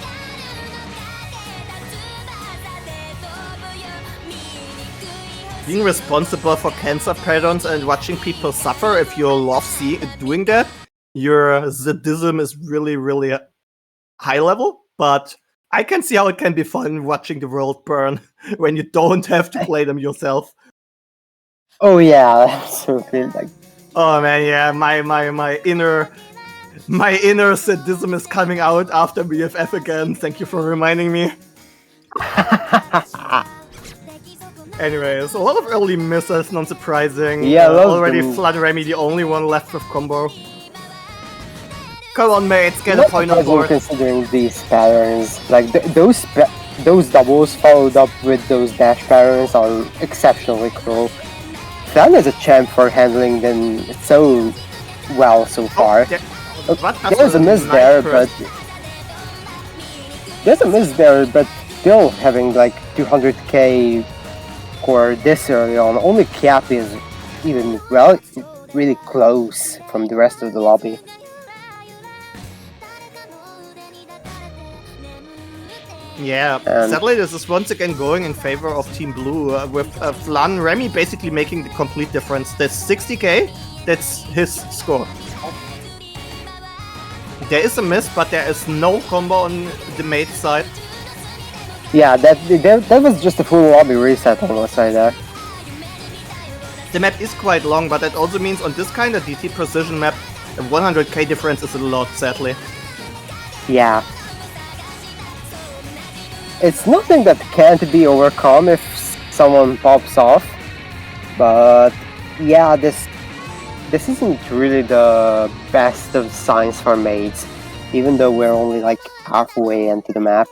[SPEAKER 2] Being responsible for cancer patterns and watching people suffer, if you love doing that, your sadism is really, really high level. But I can see how it can be fun watching the world burn when you don't have to play them yourself.
[SPEAKER 1] Oh yeah, absolutely. Like,
[SPEAKER 2] oh man, yeah, my inner sadism is coming out after BFF again. Thank you for reminding me. Anyways, a lot of early misses, non-surprising.
[SPEAKER 1] Yeah,
[SPEAKER 2] already Flood Remy, the only one left with combo. Come on, mates, get a point on board.
[SPEAKER 1] Considering these patterns, like those doubles followed up with those dash patterns are exceptionally cool. Flan is a champ for handling them so well so far. There's a miss there, but still having like 200k core this early on. Only Kyapi is even really close from the rest of the lobby.
[SPEAKER 2] Yeah, sadly this is once again going in favor of Team Blue, with Flan Remy basically making the complete difference. That's 60k, that's his score. There is a miss, but there is no combo on the Maids side.
[SPEAKER 1] Yeah, that was just a full lobby reset almost right there.
[SPEAKER 2] The map is quite long, but that also means on this kind of DT precision map, a 100k difference is a lot, sadly.
[SPEAKER 1] Yeah. It's nothing that can't be overcome if someone pops off, but yeah, this isn't really the best of signs for Maids, even though we're only like halfway into the map.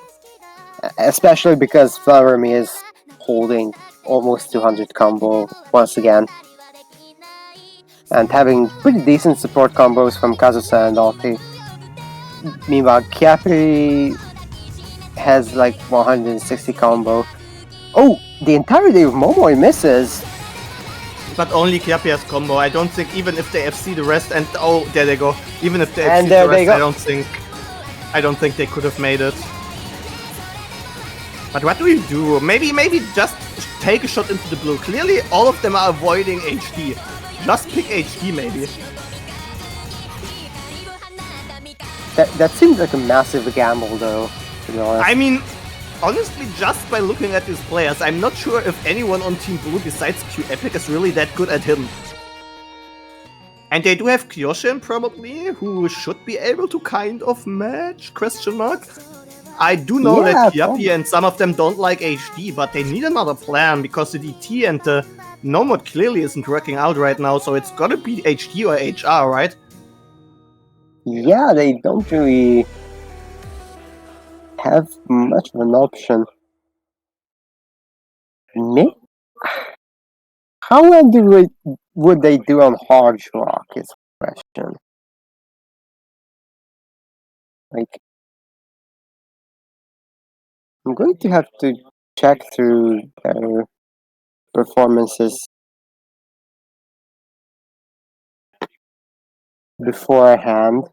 [SPEAKER 1] Especially because Flan Remy is holding almost 200 combo once again. And having pretty decent support combos from Kazusa and Alti. Meanwhile, Kyapi has like 160 combo. Oh, the entirety of Momoi misses.
[SPEAKER 2] But only Kiapi has combo. I don't think even if they FC the rest and oh, there they go. Even if they
[SPEAKER 1] And
[SPEAKER 2] FC
[SPEAKER 1] there
[SPEAKER 2] the
[SPEAKER 1] they
[SPEAKER 2] rest,
[SPEAKER 1] go.
[SPEAKER 2] I don't think they could have made it. But what do we do? Maybe just take a shot into the blue. Clearly, all of them are avoiding HD. Just pick HD, maybe.
[SPEAKER 1] That seems like a massive gamble, though, to be honest.
[SPEAKER 2] I mean, honestly, just by looking at these players, I'm not sure if anyone on Team Blue besides Q Epic is really that good at him. And they do have Kyoshin, probably, who should be able to kind of match, question mark. I do know that Kiapi and some of them don't like HD, but they need another plan because the DT and the Nomad clearly isn't working out right now, so it's gotta be HD or HR, right?
[SPEAKER 1] Yeah, they don't really have much of an option. Me? How well would they do on Hard Rock is the question. Like, I'm going to have to check through their performances beforehand.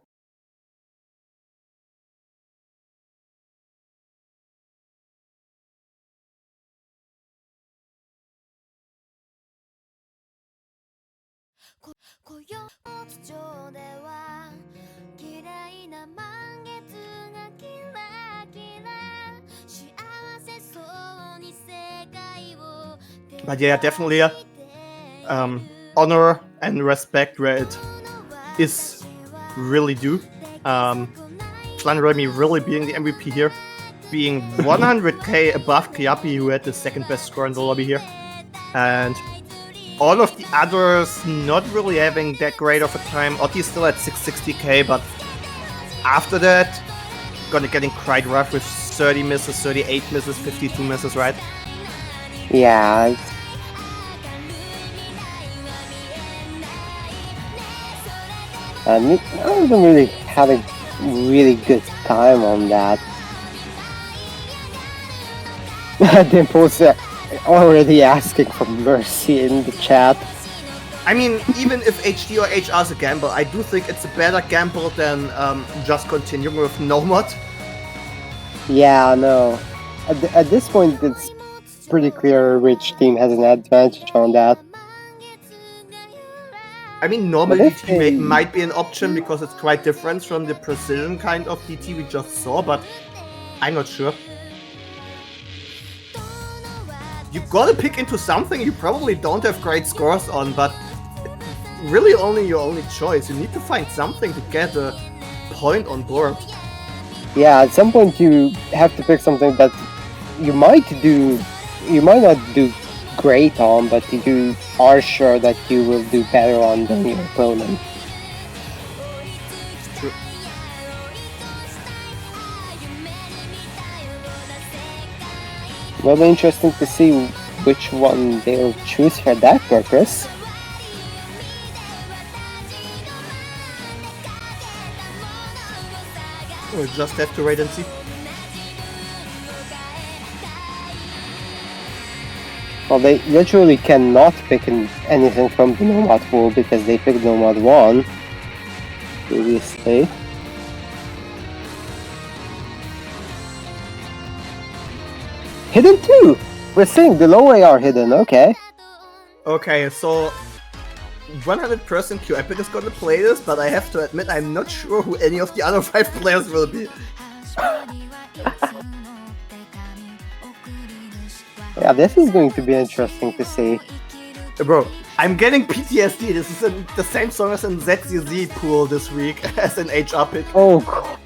[SPEAKER 2] But yeah, definitely honor and respect where it is really due. Flan Remy really being the MVP here, being 100k above Kiapi, who had the second best score in the lobby here. And all of the others not really having that great of a time. Oti's still at 660k, but after that, gonna getting quite rough with 30 misses, 38 misses, 52 misses, right?
[SPEAKER 1] Yeah. And I wasn't really having really good time on that. Dimple's already asking for mercy in the chat.
[SPEAKER 2] I mean, even if HD or HR is a gamble, I do think it's a better gamble than just continuing with Nomad.
[SPEAKER 1] Yeah, no. At this point, it's pretty clear which team has an advantage on that.
[SPEAKER 2] I mean, normal DT might be an option because it's quite different from the precision kind of DT we just saw, but I'm not sure. You gotta pick into something you probably don't have great scores on, but really only your only choice. You need to find something to get a point on board.
[SPEAKER 1] Yeah, at some point you have to pick something that you might not do great on, but you are sure that you will do better on than your opponent.
[SPEAKER 2] True.
[SPEAKER 1] Will be interesting to see which one they'll choose for that purpose.
[SPEAKER 2] We'll just have to wait and see.
[SPEAKER 1] Well, they literally cannot pick anything from the Nomad pool because they picked Nomad 1 previously. Hidden 2! We're seeing the low AR hidden, okay.
[SPEAKER 2] Okay, so 100% Q Epic is gonna play this, but I have to admit I'm not sure who any of the other 5 players will be.
[SPEAKER 1] Yeah, this is going to be interesting to see.
[SPEAKER 2] Bro, I'm getting PTSD. This is the same song as in ZZZ pool this week as an HR pick.
[SPEAKER 1] Oh, God.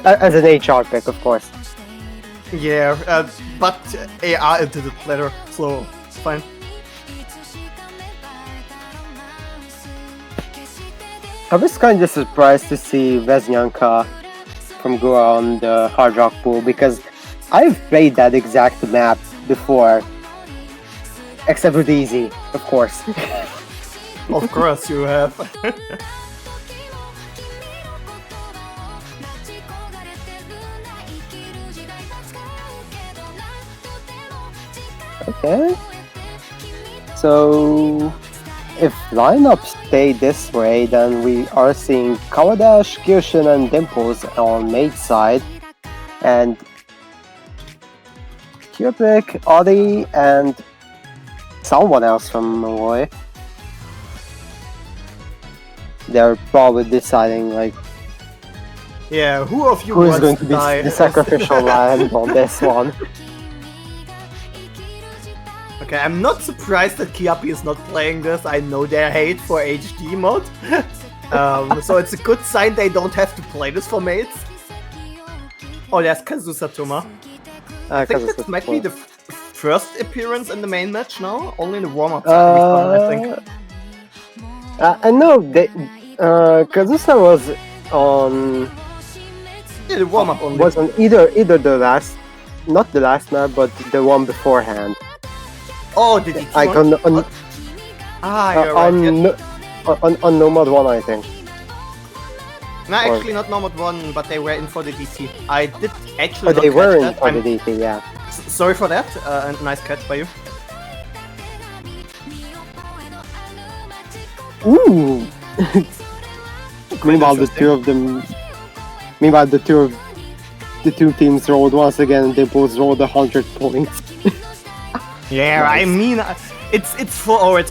[SPEAKER 1] As an HR pick, of course.
[SPEAKER 2] Yeah, but AR into the platter, so it's fine.
[SPEAKER 1] I was kind of surprised to see Vesnyanka from Goa on the Hard Rock pool because I've played that exact map before, except with Easy, of course.
[SPEAKER 2] Of course you have.
[SPEAKER 1] Okay. So if lineups stay this way, then we are seeing Kawadash, Kyoshin, and Dimples on Maids side, and Cubic, Audi, and someone else from Malloy. They're probably deciding like
[SPEAKER 2] Yeah, who of you
[SPEAKER 1] who is
[SPEAKER 2] wants
[SPEAKER 1] going
[SPEAKER 2] to
[SPEAKER 1] to be
[SPEAKER 2] die?
[SPEAKER 1] the sacrificial lamb on this one.
[SPEAKER 2] Okay, I'm not surprised that Kiapi is not playing this. I know their hate for HD mod. So it's a good sign they don't have to play this for Maids. Oh, there's Kazusa Toma. I think this might be the first appearance in the main match now. Only in the warm-up, I think.
[SPEAKER 1] No, Kazusa was on.
[SPEAKER 2] Yeah, the warm-up only.
[SPEAKER 1] Was on either the last, not the last map, but the one beforehand.
[SPEAKER 2] Oh, the DT
[SPEAKER 1] like
[SPEAKER 2] one?
[SPEAKER 1] on Nomad 1, I think.
[SPEAKER 2] No, actually not Nomad 1, but they were in for the DT. I did actually
[SPEAKER 1] they were in for the DT, yeah.
[SPEAKER 2] Sorry for that, and nice catch by you.
[SPEAKER 1] Ooh! Meanwhile, the two teams rolled once again, and they both rolled 100 points.
[SPEAKER 2] Yeah,
[SPEAKER 1] nice.
[SPEAKER 2] I mean, it's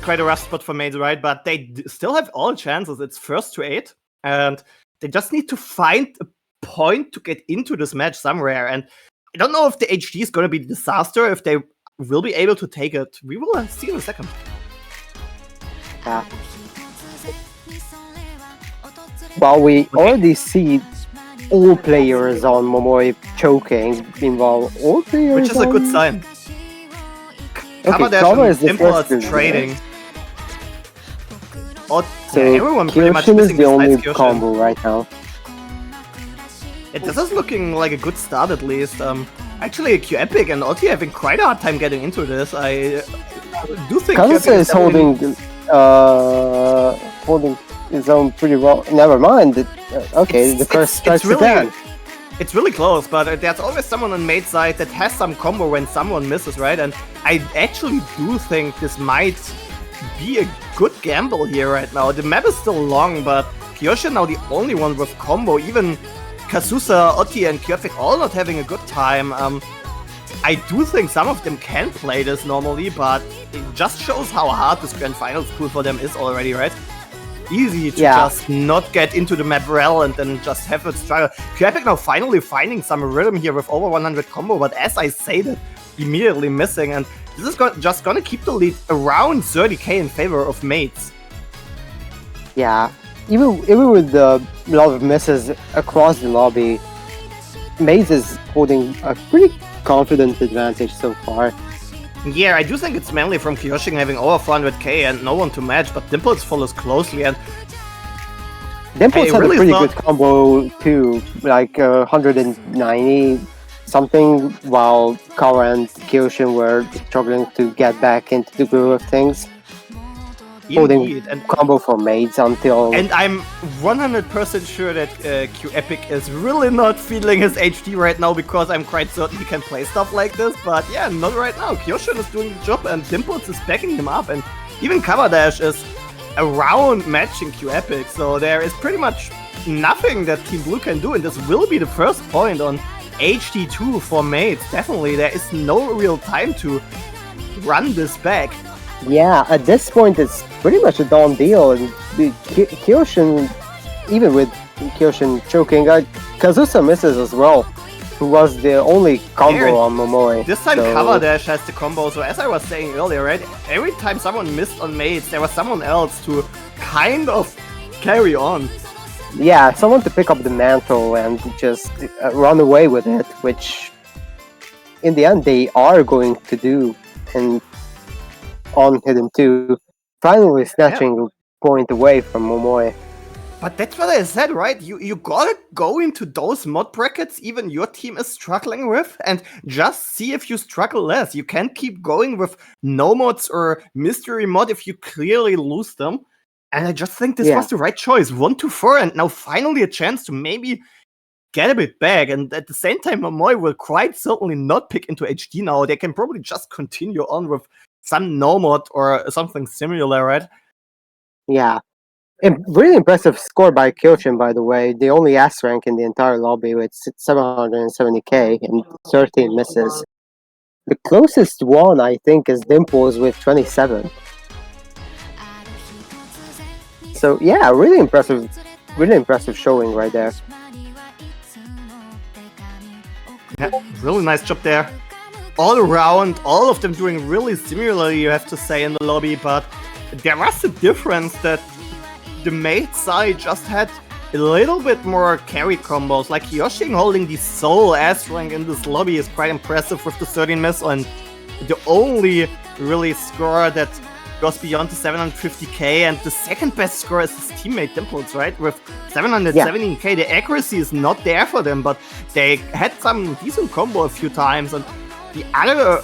[SPEAKER 2] quite a rough spot for Maids, right? But they still have all chances. It's first to 8, and they just need to find a point to get into this match somewhere. And I don't know if the HD is going to be a disaster, if they will be able to take it. We will see in a second.
[SPEAKER 1] Yeah. Well, we already see all players on Momoi choking, meanwhile all players
[SPEAKER 2] which is a good sign.
[SPEAKER 1] Okay,
[SPEAKER 2] Kama is the first trading.
[SPEAKER 1] So
[SPEAKER 2] everyone pretty much
[SPEAKER 1] Kyoshin is the only
[SPEAKER 2] Kyoshin.
[SPEAKER 1] combo right now.
[SPEAKER 2] This is looking like a good start at least. Actually, Q Epic and Oti having quite a hard time getting into this. I do think
[SPEAKER 1] Kazusa is holding his own pretty well. Never mind. Okay, the curse strikes again.
[SPEAKER 2] It's really close, but there's always someone on Maids side that has some combo when someone misses, right? And I actually do think this might be a good gamble here right now. The map is still long, but Kyoshin now the only one with combo. Even Kazusa, Oti, and Kyofik all not having a good time. I do think some of them can play this normally, but it just shows how hard this Grand Finals pool for them is already, right? Easy to just not get into the map well and then just have it struggle. Epic now finally finding some rhythm here with over 100 combo, but as I say that, immediately missing, and this is just gonna keep the lead around 30k in favor of Maids.
[SPEAKER 1] Yeah, even with a lot of misses across the lobby, Maids is holding a pretty confident advantage so far.
[SPEAKER 2] Yeah, I do think it's mainly from Kyoshin having over 400k and no one to match, but Dimples follows closely, and
[SPEAKER 1] Dimples had really a pretty good combo too, like 190 something, while Kawa and Kyoshin were struggling to get back into the groove of things. Holding combo for Maids until...
[SPEAKER 2] And I'm 100% sure that Q Epic is really not feeling his HD right now, because I'm quite certain he can play stuff like this, but yeah, not right now. Kyoshin is doing the job and Dimples is backing him up, and even Kawadash is around matching Q Epic, so there is pretty much nothing that Team Blue can do, and this will be the first point on HD2 for Maids. Definitely, there is no real time to run this back.
[SPEAKER 1] Yeah, at this point it's pretty much a done deal, and Kyoshin, even with Kyoshin choking, Kazusa misses as well, who was the only combo on Momoi.
[SPEAKER 2] This time Kawadash has the combo, so as I was saying earlier, right, every time someone missed on Maids, there was someone else to kind of carry on.
[SPEAKER 1] Yeah, someone to pick up the mantle and just run away with it, which in the end they are going to do, and on Hidden 2, finally snatching a point away from Momoi.
[SPEAKER 2] But that's what I said, right? You gotta go into those mod brackets even your team is struggling with, and just see if you struggle less. You can't keep going with no mods or mystery mod if you clearly lose them. And I just think this was the right choice. 1-4, and now finally a chance to maybe get a bit back. And at the same time, Momoi will quite certainly not pick into HD now. They can probably just continue on with some no mod or something similar, right?
[SPEAKER 1] Yeah. Really impressive score by Kyoshin, by the way. The only S rank in the entire lobby with 770k and 13 misses. The closest one, I think, is Dimples with 27. So yeah, really impressive showing right there.
[SPEAKER 2] Yeah, really nice job there. All around, all of them doing really similarly, you have to say, in the lobby, but there was a difference that the Maids side just had a little bit more carry combos. Like Yoshin holding the sole S rank in this lobby is quite impressive with the 13 miss, and the only really score that goes beyond the 750k, and the second best score is his teammate Dimples, right? With 717k, the accuracy is not there for them, but they had some decent combo a few times, and the other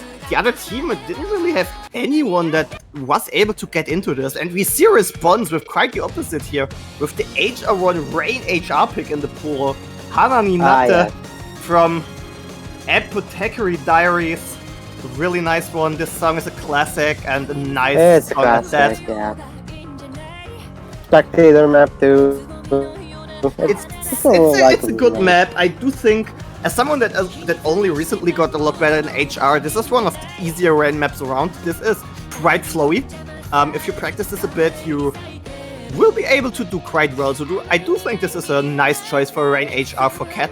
[SPEAKER 2] team didn't really have anyone that was able to get into this, and we see a response with quite the opposite here, with the HR1 Rain HR pick in the pool. Hanani Natte from Apothecary Diaries. Really nice one. This song is a classic and a nice song at that.
[SPEAKER 1] Yeah. Spectator map too.
[SPEAKER 2] It's a good map. I do think, as someone that only recently got a lot better in HR, this is one of the easier rain maps around. This is quite flowy. If you practice this a bit, you will be able to do quite well. So I do think this is a nice choice for rain HR for Cat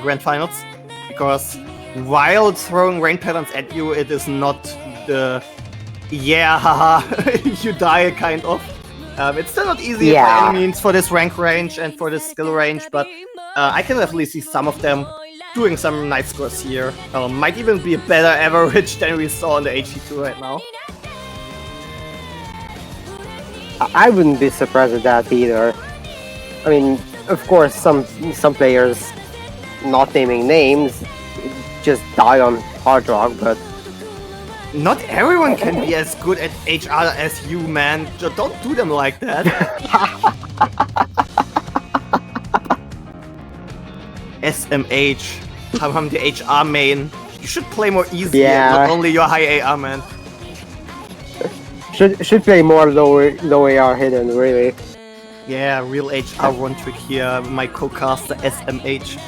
[SPEAKER 2] Grand Finals, because while throwing rain patterns at you, it is not the haha, you die kind of. It's still not easy by any means for this rank range and for this skill range, but I can definitely see some of them doing some nice scores here. Might even be a better average than we saw on the HT2 right now.
[SPEAKER 1] I wouldn't be surprised at that either. I mean, of course, some players, not naming names, just die on hard rock, but
[SPEAKER 2] not everyone can be as good at HR as you, man. Just don't do them like that. SMH, I'm the HR main. You should play more easy, not only your high AR, man.
[SPEAKER 1] Should play more low AR hidden, really.
[SPEAKER 2] Yeah, real HR one trick here, my co-caster SMH.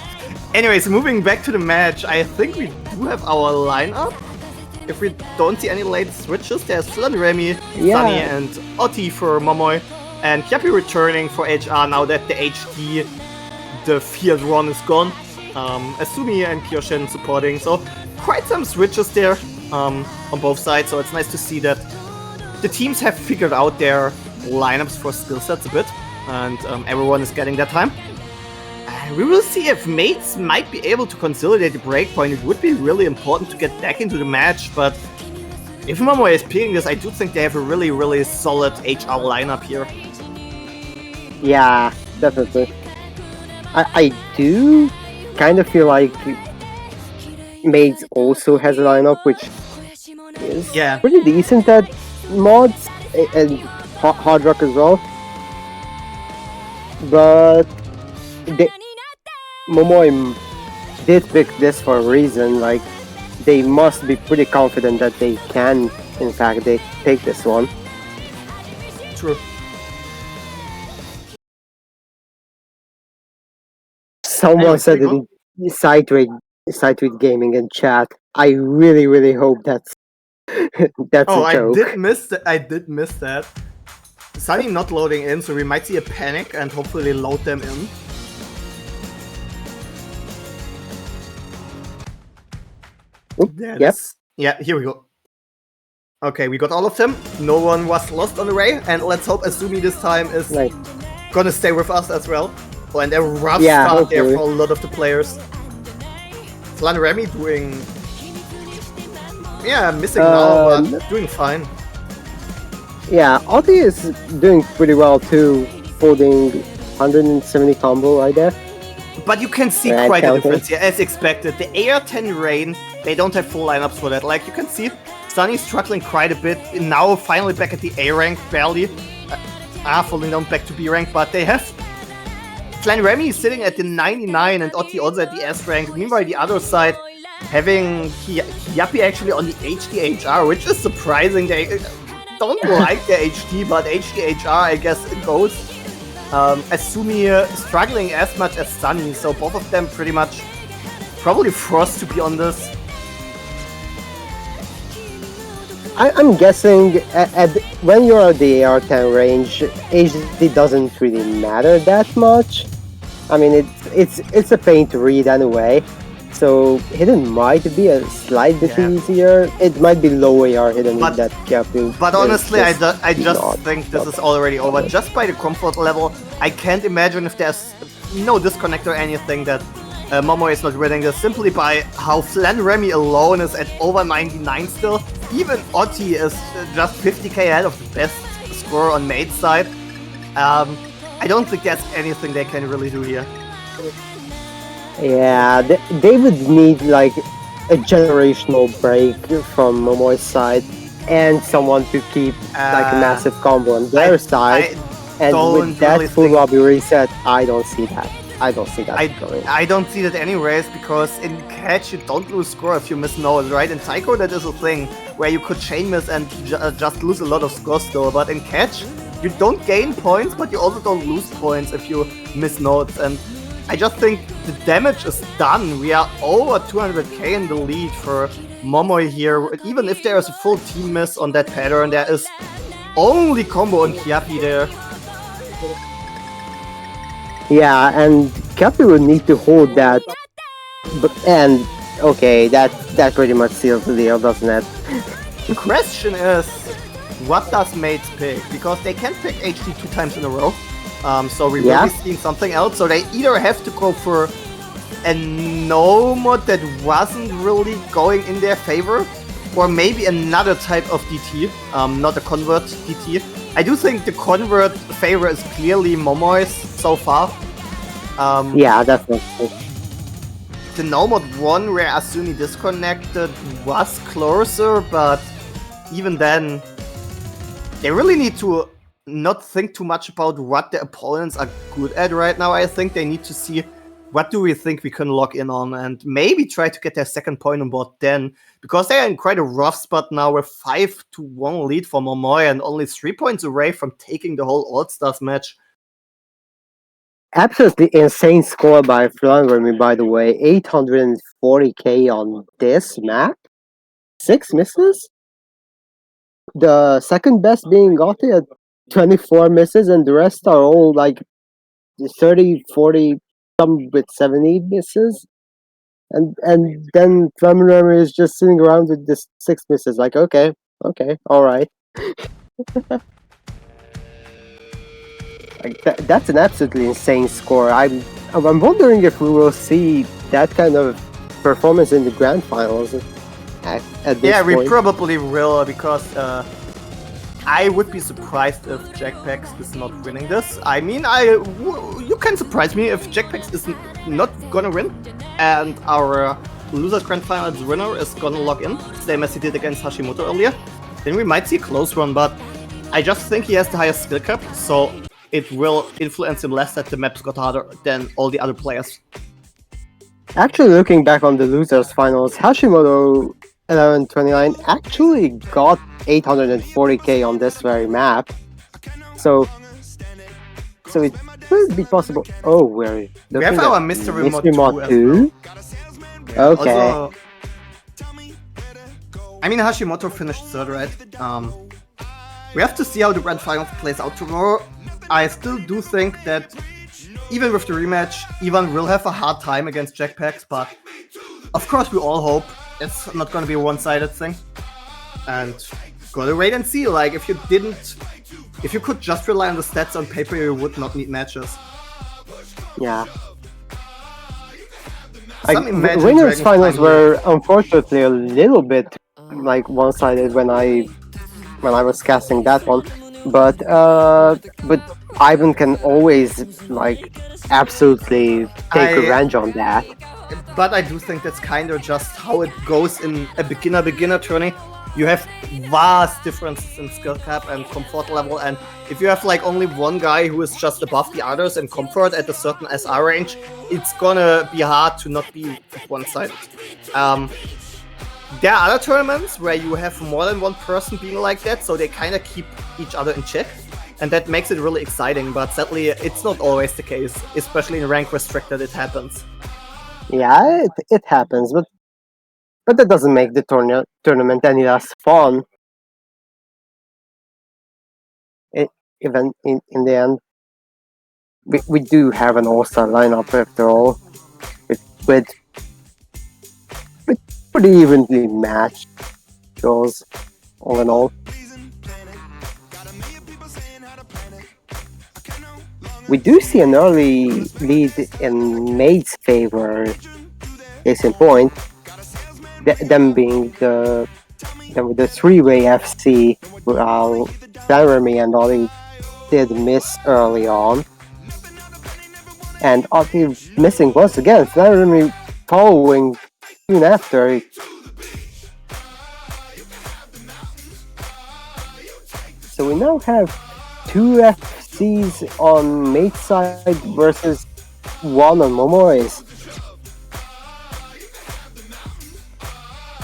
[SPEAKER 2] Anyways, moving back to the match, I think we do have our lineup. If we don't see any late switches, there's Flan Remy, Sunny, and Otti for Momoi, and Kyapi returning for HR now that the HD, the field run is gone. Asumi and Kyoshin supporting, so quite some switches there on both sides, so it's nice to see that the teams have figured out their lineups for skill sets a bit, and everyone is getting their time. We will see if Maids might be able to consolidate the breakpoint. It would be really important to get back into the match, but if Momoi is picking this, I do think they have a really, really solid HR lineup here.
[SPEAKER 1] Yeah, definitely. I do kind of feel like Maids also has a lineup which is pretty decent at mods and hard rock as well. But Momoi did pick this for a reason. Like, they must be pretty confident that they can, in fact, they take this one.
[SPEAKER 2] True.
[SPEAKER 1] Someone said in Sideread Gaming in chat, I really hope that's a joke.
[SPEAKER 2] I did miss that. Sunny not loading in, so we might see a panic and hopefully load them in. Yeah, here we go. Okay, we got all of them. No one was lost on the way, and let's hope Asumi this time is gonna stay with us as well. Oh, and a rough start there for a lot of the players. Flan Remy doing... missing now, but doing fine.
[SPEAKER 1] Yeah, Otti is doing pretty well too, holding 170 combo right there.
[SPEAKER 2] But you can see quite a difference here, as expected. The AR10 Rain, they don't have full lineups for that. Like, you can see Sunny's struggling quite a bit. Now, finally back at the A rank, barely. Falling down back to B rank, but they have Flan Remy sitting at the 99 and Otti also at the S rank. Meanwhile, the other side having Kyapi actually on the HDHR, which is surprising. They don't like the HD, but HDHR, I guess it goes. Asumi struggling as much as Sunny, so both of them pretty much probably forced to be on this.
[SPEAKER 1] I'm guessing when you're at the AR-10 range, HD doesn't really matter that much. I mean, it's a pain to read anyway. So hidden might be a slight bit easier. It might be low AR hidden that Kyapu.
[SPEAKER 2] But honestly, I just think this is already over. Just by the comfort level, I can't imagine if there's no disconnect or anything that Momo is not winning this. Simply by how Flan Remy alone is at over 99 still. Even Otti is just 50k ahead of the best scorer on Maids side. I don't think there's anything they can really do here.
[SPEAKER 1] Yeah, they would need like a generational break from Momoi's side and someone to keep like a massive combo on their side. And with that really full lobby reset, I don't see that. I don't see that going.
[SPEAKER 2] I don't see that anyways, because in catch you don't lose score if you miss nodes, right? In Taiko that is a thing where you could chain miss and just lose a lot of score still, but in catch you don't gain points, but you also don't lose points if you miss nodes. And I just think the damage is done. We are over 200k in the lead for Momoi here. Even if there is a full team miss on that pattern, there is only combo on Kyapi there.
[SPEAKER 1] Yeah, and Kyapi would need to hold that. And okay, that pretty much seals the deal, doesn't it?
[SPEAKER 2] The question is, what does Maids pick? Because they can't pick HD 2 times in a row. So we will be seeing something else. So they either have to go for a no mod that wasn't really going in their favor, or maybe another type of DT, not a convert DT. I do think the convert favor is clearly Momoi's so far.
[SPEAKER 1] Yeah, definitely.
[SPEAKER 2] The no mod one where Asuni disconnected was closer, but even then, they really need to not think too much about what the opponents are good at right now. I think they need to see what do we think we can lock in on and maybe try to get their second point on board then, because they are in quite a rough spot now with 5-1 lead for Momoi and only 3 points away from taking the whole All-Stars match.
[SPEAKER 1] Absolutely insane score by Flanvermy, by the way. 840k on this map. 6 misses? The second best being Gotti at 24 misses, and the rest are all like 30, 40, some with 70 misses. And then Flanvermy is just sitting around with this 6 misses. Like, okay, alright. Like that's an absolutely insane score. I'm wondering if we will see that kind of performance in the grand finals at this point.
[SPEAKER 2] We probably will, because I would be surprised if Jackpacks is not winning this. I mean, you can surprise me if Jackpacks is not gonna win and our losers grand finals winner is gonna log in, same as he did against Hashimoto earlier. Then we might see a close one, but I just think he has the highest skill cap, so it will influence him less that the maps got harder than all the other players.
[SPEAKER 1] Actually, looking back on the losers finals, Hashimoto 1129 actually got 840k on this very map. So it could be possible. Oh, we
[SPEAKER 2] have our Mystery Mod
[SPEAKER 1] 2. Okay.
[SPEAKER 2] Also, I mean, Hashimoto finished third, right? We have to see how the grand finals plays out tomorrow. I still do think that even with the rematch, Ivan will have a hard time against Jackpacks, but of course we all hope it's not going to be a one-sided thing. And gotta wait and see. Like, if you could just rely on the stats on paper, you would not need matches.
[SPEAKER 1] Yeah. Winners finals were unfortunately a little bit like one-sided when I was casting that one, but Ivan can always like absolutely take revenge on that.
[SPEAKER 2] But I do think that's kind of just how it goes in a beginner tourney. You have vast differences in skill cap and comfort level, and if you have like only one guy who is just above the others in comfort at a certain SR range, it's gonna be hard to not be one-sided. There are other tournaments where you have more than one person being like that, so they kind of keep each other in check, and that makes it really exciting. But sadly, it's not always the case, especially in rank restricted. It happens.
[SPEAKER 1] Yeah, it happens, but that doesn't make the tournament any less fun. It, even in the end, we do have an all-star lineup after all, with, with with pretty evenly matched girls, all in all. We do see an early lead in Maids' favor. Case in point, them being the three-way FC, while Jeremy and Ollie did miss early on. And Ollie missing once again, Jeremy following soon after. So we now have two FCs on Mate side versus one on Momoi's.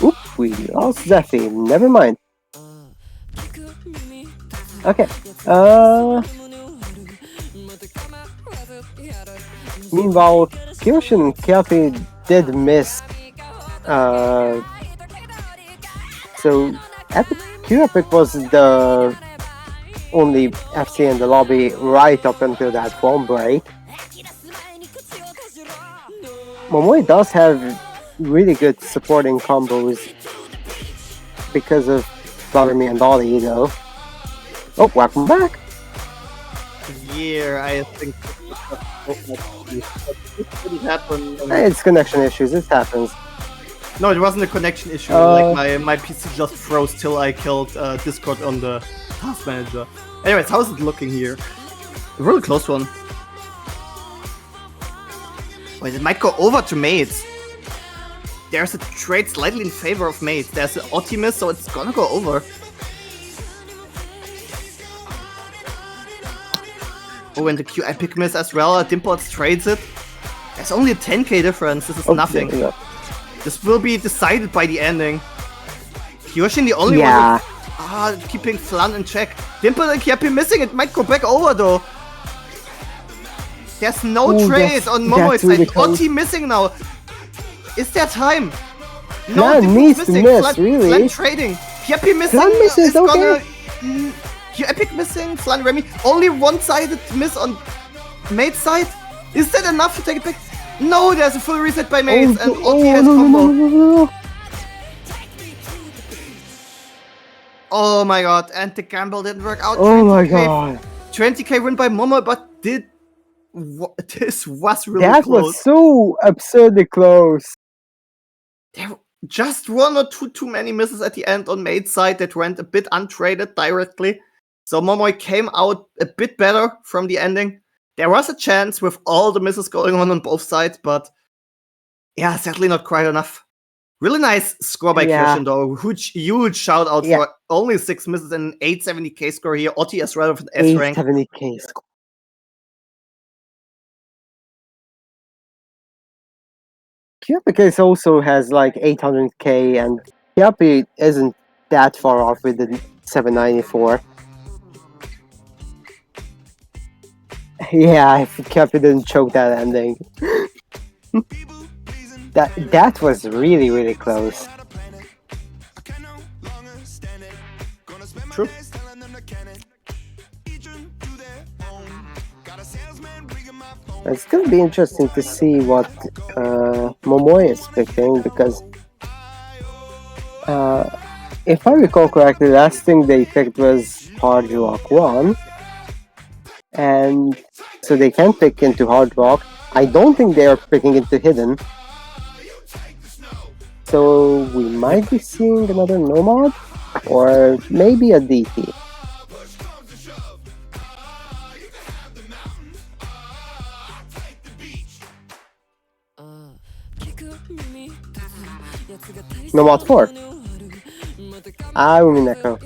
[SPEAKER 1] Oop, we lost Zephy. Never mind. Okay. Meanwhile, Kyoshin and Kelpie did miss. So Epic was the only FC in the lobby right up until that phone break. Momoi does have really good supporting combos because of Vladimir and Dolly, though. Oh, welcome back.
[SPEAKER 2] Yeah, I think it didn't happen.
[SPEAKER 1] It's connection issues. It happens.
[SPEAKER 2] No, it wasn't a connection issue. Like my PC just froze till I killed Discord on the task manager. Anyways, how's it looking here? A really close one. Wait, it might go over to Maids. There's a trade slightly in favor of Maids. There's an Optimus, so it's gonna go over. Oh, and the Q Epic miss as well. Dimpots trades it. There's only a 10k difference. This is nothing. Yeah. This will be decided by the ending. Kyoshin the only one keeping Flan in check. Dimple and Kyapi missing. It might go back over though. There's no trade on Momoi's side. Otti missing now. Is there time? No,
[SPEAKER 1] Flan needs
[SPEAKER 2] missing.
[SPEAKER 1] to miss, really.
[SPEAKER 2] Flan trading. Kyapi missing.
[SPEAKER 1] Flan misses, okay.
[SPEAKER 2] Epic missing. Flan Remy. Only one-sided miss on Maids' side. Is that enough to take it back? No, there's a full reset by Maids and Otti has combo.
[SPEAKER 1] No.
[SPEAKER 2] Oh my god, and the gamble didn't work out.
[SPEAKER 1] Oh my god.
[SPEAKER 2] 20k win by Momo, but this was really
[SPEAKER 1] close. That was so absurdly close.
[SPEAKER 2] There were just one or two too many misses at the end on Maids' side that went a bit untraded directly. So Momoi came out a bit better from the ending. There was a chance with all the misses going on both sides, but yeah, sadly not quite enough. Really nice score by Kyoshin though. Huge shout out for only 6 misses and an 870k score here. Otti as well with an S rank.
[SPEAKER 1] 870k score. Kyapi case also has like 800k, and Kyapi isn't that far off with the 794. Yeah, if Kyapi didn't choke that ending. that was really close.
[SPEAKER 2] True.
[SPEAKER 1] It's gonna be interesting to see what Momoi is picking, because if I recall correctly, the last thing they picked was Hard Rock 1, and so they can pick into Hard Rock. I don't think they are picking into Hidden, so we might be seeing another Nomad, or maybe a DT. Nomad 4. Umineko.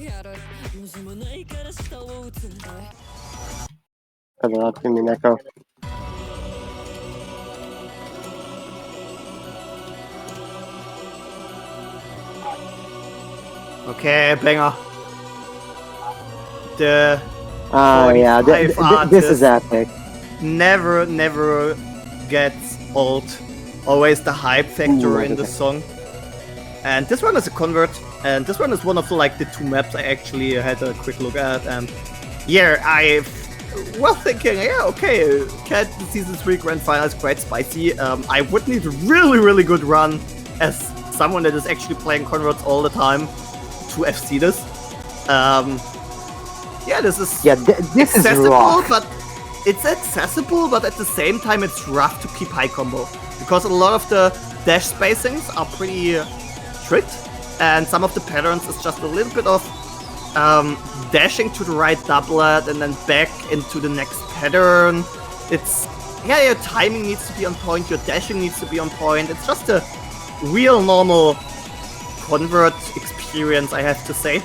[SPEAKER 1] Umineko.
[SPEAKER 2] Okay, banger. The
[SPEAKER 1] yeah,
[SPEAKER 2] 45
[SPEAKER 1] this is
[SPEAKER 2] artist
[SPEAKER 1] epic.
[SPEAKER 2] never gets old. Always the hype factor in the song. And this one is a convert, and this one is one of the 2 maps I actually had a quick look at. And yeah, I was thinking, yeah, okay, Cat Season 3 Grand Final is quite spicy. I would need a really good run as someone that is actually playing converts all the time to FC this. Yeah, this is
[SPEAKER 1] this
[SPEAKER 2] accessible,
[SPEAKER 1] is rough.
[SPEAKER 2] but it's accessible, but at the same time it's rough to keep high combo because a lot of the dash spacings are pretty strict, and some of the patterns is just a little bit of dashing to the right doublet and then back into the next pattern. It's your timing needs to be on point, your dashing needs to be on point. It's just a real normal convert experience, I have to say.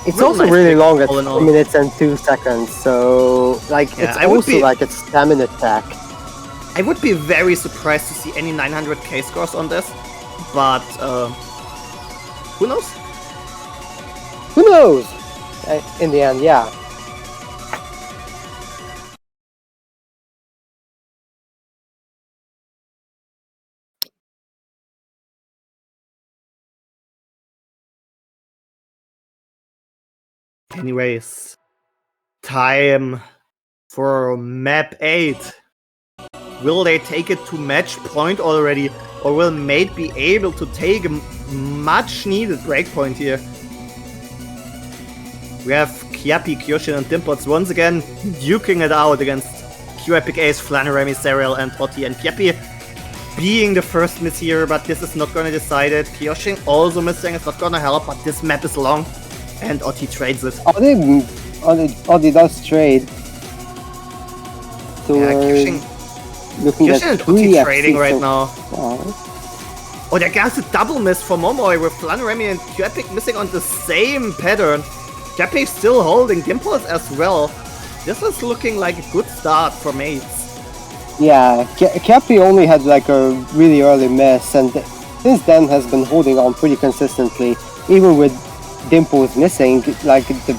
[SPEAKER 1] It's also nice really long at 4 minutes and 2 seconds, so it's also like a stamina attack.
[SPEAKER 2] I would be very surprised to see any 900k scores on this, but who knows?
[SPEAKER 1] Who knows? In the end, yeah.
[SPEAKER 2] Anyways, time for map 8. Will they take it to match point already, or will Maid be able to take a much needed breakpoint here? We have Kiapi, Kyoshin, and Dimpots once again duking it out against Q-Epic Ace, Flannery, Serial, and Otti. And Kiapi being the first miss here, but this is not gonna decide it. Kyoshin also missing, it's not gonna help, but this map is long, and Otti trades it.
[SPEAKER 1] Otti does trade. So,
[SPEAKER 2] Kyoshin and Otti trading right now. Oh, there goes a double miss for Momoi with Flannery and Q-Epic missing on the same pattern. Kiapi still holding Dimples as well. This is looking like a good start for Maids.
[SPEAKER 1] Yeah, Kiapi only had a really early miss, and since then has been holding on pretty consistently. Even with Dimples missing, the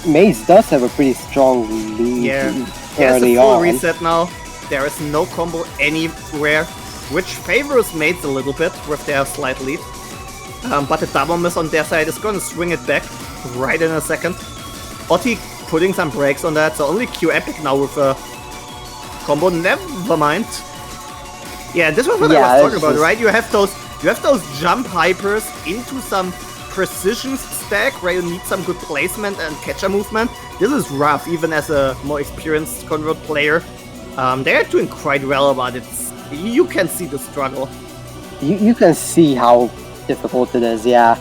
[SPEAKER 1] Maids does have a pretty strong lead.
[SPEAKER 2] Yeah, there's a full reset now. There is no combo anywhere, which favors Maids a little bit with their slight lead. But the double miss on their side is gonna swing it back right in a second. Otti putting some brakes on that, so only Q-Epic now with a combo. Never mind. Yeah, this was what I was talking about, right? You have those jump hypers into some precision stack where you need some good placement and catcher movement. This is rough, even as a more experienced convert player. They're doing quite well, but you can see the struggle.
[SPEAKER 1] You can see how difficult it is, yeah.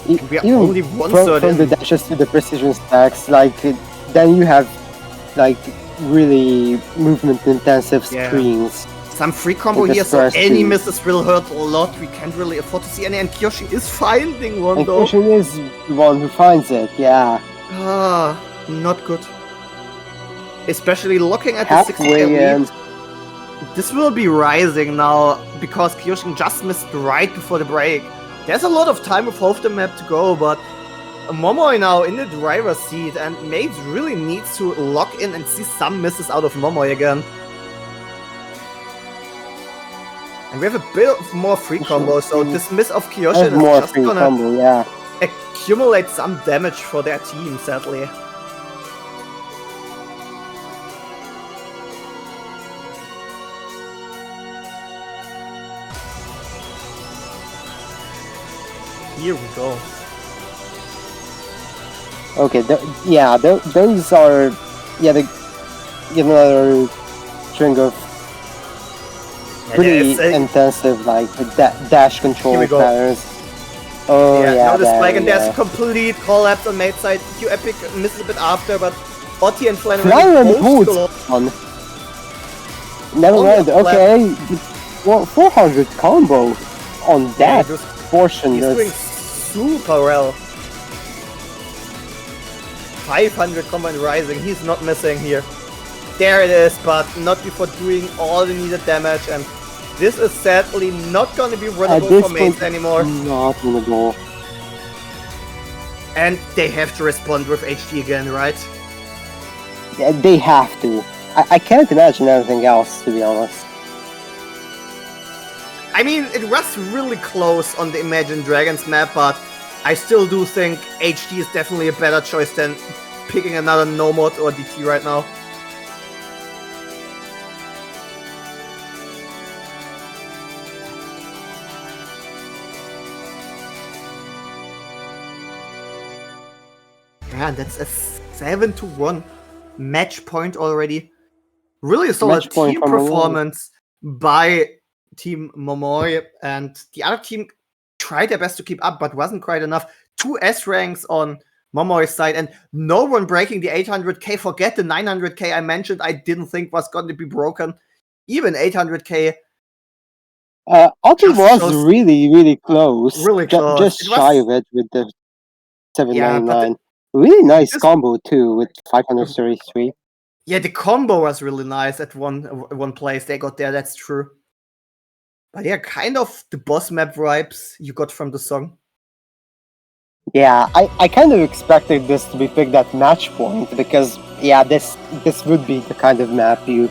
[SPEAKER 2] We are only
[SPEAKER 1] from the dashes to the precision stacks, then you have really movement intensive screens.
[SPEAKER 2] Some free combo here, so any misses will hurt a lot. We can't really afford to see any, and Kyoshin is finding one
[SPEAKER 1] and
[SPEAKER 2] though.
[SPEAKER 1] Kyoshin is the one who finds it, yeah.
[SPEAKER 2] Not good. Especially looking at the 60k lead. This will be rising now, because Kyoshin just missed right before the break. There's a lot of time with half the map to go, but Momoi now in the driver's seat, and Maids really needs to lock in and see some misses out of Momoi again. And we have a bit of more free combo, so this miss of Kyoshin is just gonna accumulate some damage for their team, sadly. Here we go.
[SPEAKER 1] Okay, those are another string of pretty intensive dash control patterns. Oh
[SPEAKER 2] now the spike, and there's a complete collapse on Maid's side. Q-Epic misses a bit after, but Otti and Flannery
[SPEAKER 1] holds on. Never mind. Okay, 400 combo on that portion.
[SPEAKER 2] He's doing super well. 500 combo and rising. He's not missing here. There it is, but not before doing all the needed damage, and This is sadly not going to be
[SPEAKER 1] At
[SPEAKER 2] winnable
[SPEAKER 1] this
[SPEAKER 2] for Maids
[SPEAKER 1] point,
[SPEAKER 2] anymore.
[SPEAKER 1] not winnable.
[SPEAKER 2] And they have to respond with HD again, right?
[SPEAKER 1] Yeah, they have to. I can't imagine anything else, to be honest.
[SPEAKER 2] I mean, it was really close on the Imagine Dragons map, but I still do think HD is definitely a better choice than picking another no mod or DT right now. Yeah, that's a 7-1 match point already. Really a solid team performance by Team Momoi, and the other team tried their best to keep up, but wasn't quite enough. 2 S ranks on Momoi's side, and no one breaking the 800k. Forget the 900k I mentioned I didn't think was going to be broken. Even 800k.
[SPEAKER 1] Oti was really close.
[SPEAKER 2] Really close.
[SPEAKER 1] Just shy of it with the 799.
[SPEAKER 2] Yeah,
[SPEAKER 1] really nice combo too with 533.
[SPEAKER 2] Yeah, the combo was really nice at one place they got there, that's true. But yeah, kind of the boss map vibes you got from the song.
[SPEAKER 1] Yeah, I kind of expected this to be picked at match point because yeah, this would be the kind of map you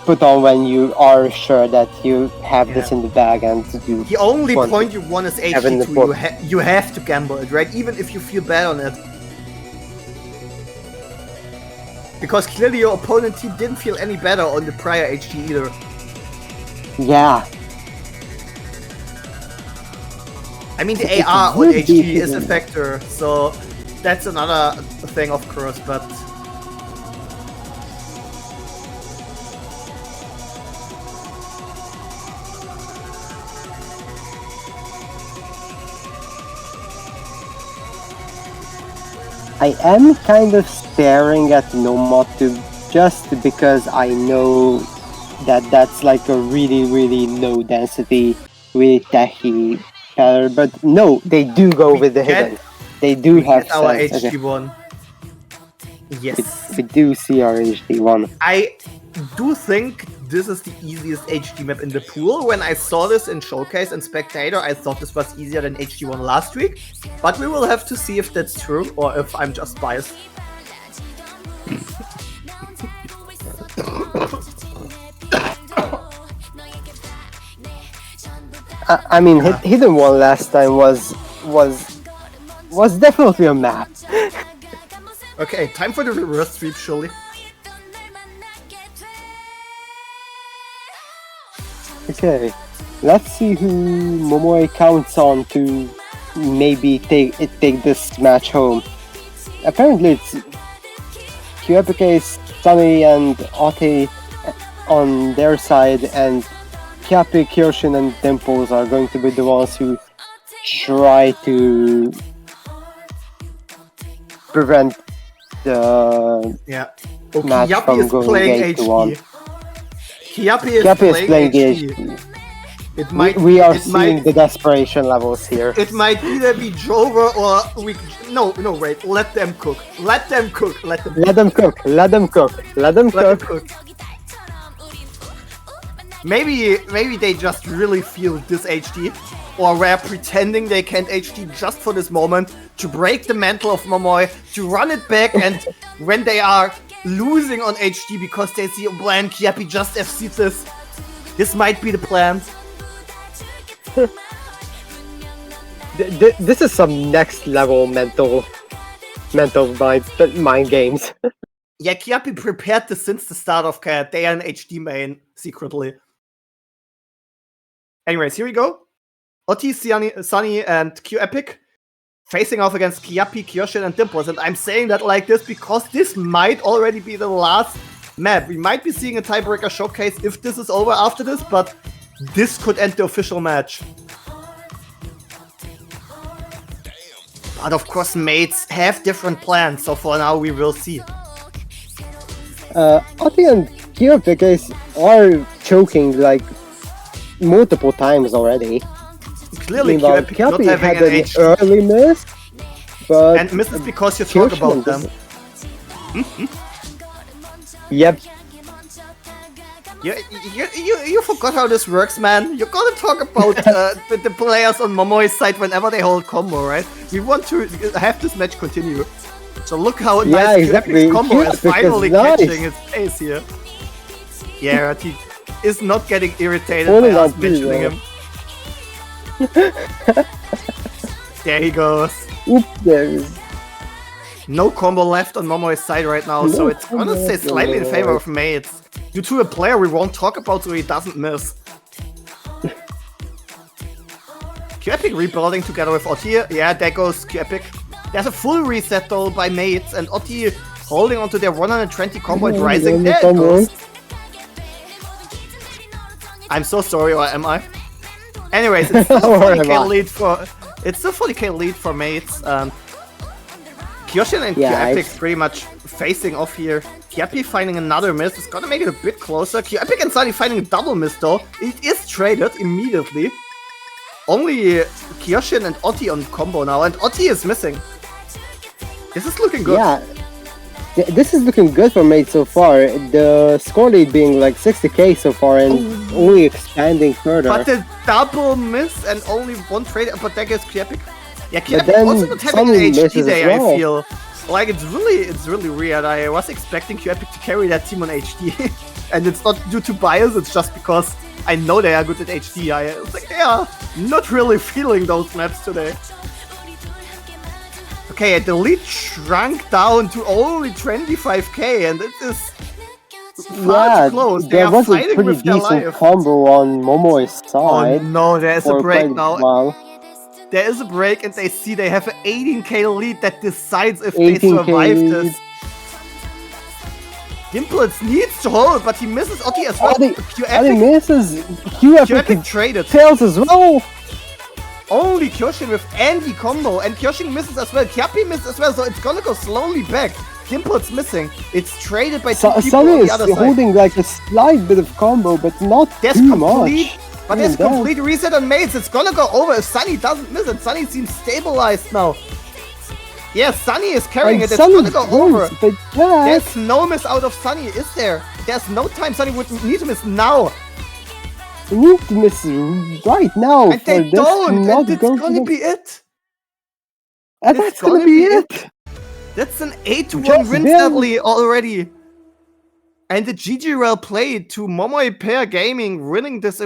[SPEAKER 1] put on when you are sure that you have this in the bag and you.
[SPEAKER 2] The only point you want is HD2. You have to gamble it, right? Even if you feel bad on it. Because clearly your opponent team didn't feel any better on the prior HD either.
[SPEAKER 1] Yeah.
[SPEAKER 2] I mean, the AR on HD is a factor, so that's another thing, of course, but...
[SPEAKER 1] I am kind of staring at Nomotu just because I know that that's like a really low density, really techy color, but no, they do go with the hidden. They do have
[SPEAKER 2] our
[SPEAKER 1] sense.
[SPEAKER 2] HD1. Yes.
[SPEAKER 1] We do see our HD1.
[SPEAKER 2] I do think this is the easiest HD map in the pool. When I saw this in Showcase and Spectator, I thought this was easier than HD1 last week. But we will have to see if that's true or if I'm just biased.
[SPEAKER 1] I mean, Hidden One last time was definitely a map.
[SPEAKER 2] Okay, time for the reverse sweep, surely.
[SPEAKER 1] Okay, let's see who Momoi counts on to maybe take this match home. Apparently it's QEPK, Sunny and Oti on their side, and Kyapi, Kyoshin and Dimples are going to be the ones who try to prevent the match from going 8-1.
[SPEAKER 2] Kyapi is playing HD.
[SPEAKER 1] We are seeing the desperation levels here.
[SPEAKER 2] It might either be Jover or no, wait. Let them cook. Let them cook. Let them cook. Maybe they just really feel this HD, or were pretending they can't HD just for this moment to break the mantle of Momoi, to run it back, and when they are losing on HD because they see, oh man, Kyapi just FC'd this. This might be the plan.
[SPEAKER 1] This is some next level mental mind games.
[SPEAKER 2] Yeah, Kyapi prepared this since the start of they are an HD main secretly. Anyways, here we go. Oti, Sunny, and QEPK facing off against Kyapi, Kyoshin, and Dimples. And I'm saying that like this because this might already be the last map. We might be seeing a tiebreaker showcase if this is over after this, but this could end the official match. But of course, Maids have different plans, so for now we will see.
[SPEAKER 1] Oti and QEPK are choking like multiple times already.
[SPEAKER 2] Clearly, QEPK not having an
[SPEAKER 1] early miss, but
[SPEAKER 2] and misses because you talk about them.
[SPEAKER 1] Yep.
[SPEAKER 2] You forgot how this works, man. You gotta talk about the players on Momoi's side whenever they hold combo, right? We want to have this match continue. So look how nice
[SPEAKER 1] exactly.
[SPEAKER 2] Q-Epic's combo is finally
[SPEAKER 1] nice.
[SPEAKER 2] catching his pace here. Yeah, he is not getting irritated
[SPEAKER 1] Holding
[SPEAKER 2] by us
[SPEAKER 1] on
[SPEAKER 2] mentioning him. There he goes.
[SPEAKER 1] Oops, there is.
[SPEAKER 2] No combo left on Momoi's side right now, so it's gonna stay slightly in favor of Maids. Due to a player we won't talk about so he doesn't miss. Q-Epic rebuilding together with Otti. Yeah, there goes Q-Epic. There's a full reset though by Maids, and Otti holding onto their 120 combo and rising. There it goes. I'm so sorry, or am I? Anyways, it's still 40k lead for Maids. Kyoshin and Q-Epic pretty much facing off here. Q-Epic finding another miss. It's gonna make it a bit closer. Q-Epic and Sunny finding a double miss though. It is traded immediately. Only Kyoshin and Otti on combo now, and Otti is missing. This is looking good.
[SPEAKER 1] Yeah, this is looking good for Maids so far. The score lead being like 60k so far and only expanding further.
[SPEAKER 2] But the double miss and only one trade, but that gets Q-Epic. Yeah, Q-Epic also not having an HD day,
[SPEAKER 1] well.
[SPEAKER 2] I feel. Like, it's really weird. I was expecting Q-Epic to carry that team on HD. And it's not due to bias, it's just because I know they are good at HD. It's like they are not really feeling those maps today. Okay, the lead shrunk down to only 25k, and it is far too close. They
[SPEAKER 1] there
[SPEAKER 2] are
[SPEAKER 1] was a
[SPEAKER 2] fighting
[SPEAKER 1] pretty
[SPEAKER 2] with their
[SPEAKER 1] decent
[SPEAKER 2] life.
[SPEAKER 1] combo on Momoi's side.
[SPEAKER 2] Oh no, there is a break now.
[SPEAKER 1] Well.
[SPEAKER 2] There is a break, and they see they have an 18k lead that decides if they survive this. Dimples needs to hold, but he misses Otti as well.
[SPEAKER 1] Otti misses. Q-Epic
[SPEAKER 2] traded.
[SPEAKER 1] Fails as well.
[SPEAKER 2] Only Kyoshin with Andy combo, and Kyoshin misses as well. Kyapi misses as well, so it's gonna go slowly back. Dimple's missing. It's traded by two people on the other side.
[SPEAKER 1] Holding like a slight bit of combo, but not too much.
[SPEAKER 2] But there's complete reset on Maids. It's gonna go over if Sunny doesn't miss it. Sunny seems stabilized now. Yeah, Sunny is carrying it. It's gonna go over. There's no miss out of Sunny, is there? There's no time Sunny would need to miss now.
[SPEAKER 1] They need to miss right now.
[SPEAKER 2] And they don't. And it's gonna be it.
[SPEAKER 1] And that's gonna be it.
[SPEAKER 2] That's an 8-1 win sadly already. And the GG well played to MomoiPearGaming winning this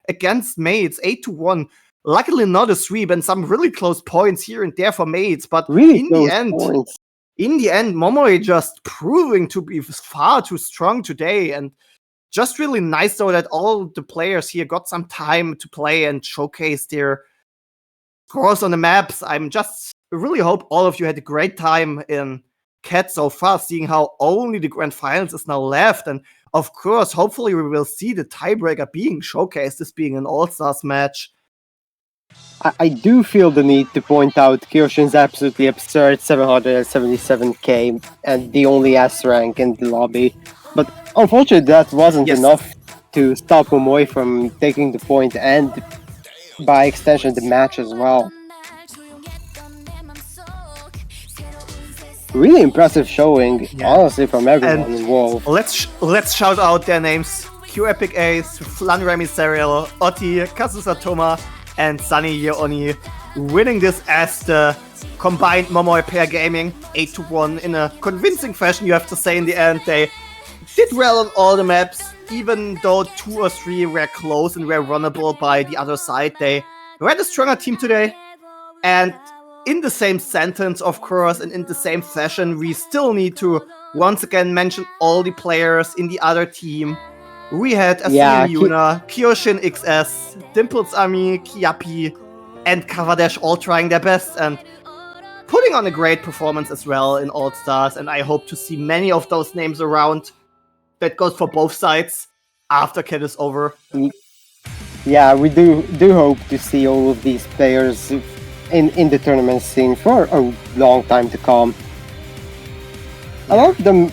[SPEAKER 2] against Maids 8-1. Luckily not a sweep and some really close points here and there for Maids, but
[SPEAKER 1] really
[SPEAKER 2] in the end, Momoi just proving to be far too strong today, and just really nice though that all the players here got some time to play and showcase their scores on the maps. I'm just really hope all of you had a great time in CAT so far, seeing how only the Grand Finals is now left. And of course, hopefully we will see the tiebreaker being showcased, this being an All-Stars match.
[SPEAKER 1] I do feel the need to point out Kyoshin's absolutely absurd 777k and the only S rank in the lobby. But unfortunately, that wasn't enough to stop Momoi from taking the point and, by extension, the match as well. Really impressive showing, honestly, from everyone involved.
[SPEAKER 2] Let's shout out their names. Q-Epic Ace, Flan Remy Serial, Otti, Kazusa Toma, and Sunny Yeoni winning this as the combined MomoiPearGaming 8-1 in a convincing fashion, you have to say. In the end, they did well on all the maps, even though 2 or 3 were close and were runnable by the other side. They were the stronger team today, and in the same sentence, of course, and in the same fashion, we still need to once again mention all the players in the other team. We had Asumi Yuna, Kyoshin XS, Dimples Ami, Kyapi, and Kavadesh all trying their best and putting on a great performance as well in All-Stars, and I hope to see many of those names around. That goes for both sides after CAT is over.
[SPEAKER 1] Yeah, we do hope to see all of these players in the tournament scene for a long time to come. A lot of them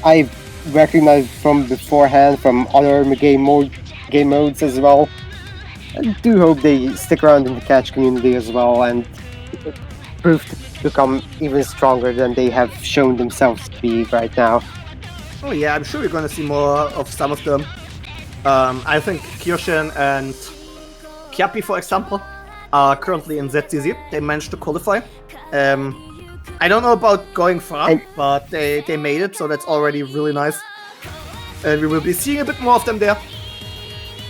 [SPEAKER 1] I've recognized from beforehand, from other game modes as well. I do hope they stick around in the catch community as well and prove to become even stronger than they have shown themselves to be right now.
[SPEAKER 2] Oh yeah, I'm sure we're gonna see more of some of them. I think Kirshen and Kiapi, for example, are currently in ZCZ. They managed to qualify. I don't know about going far, but they made it, so that's already really nice. And we will be seeing a bit more of them there.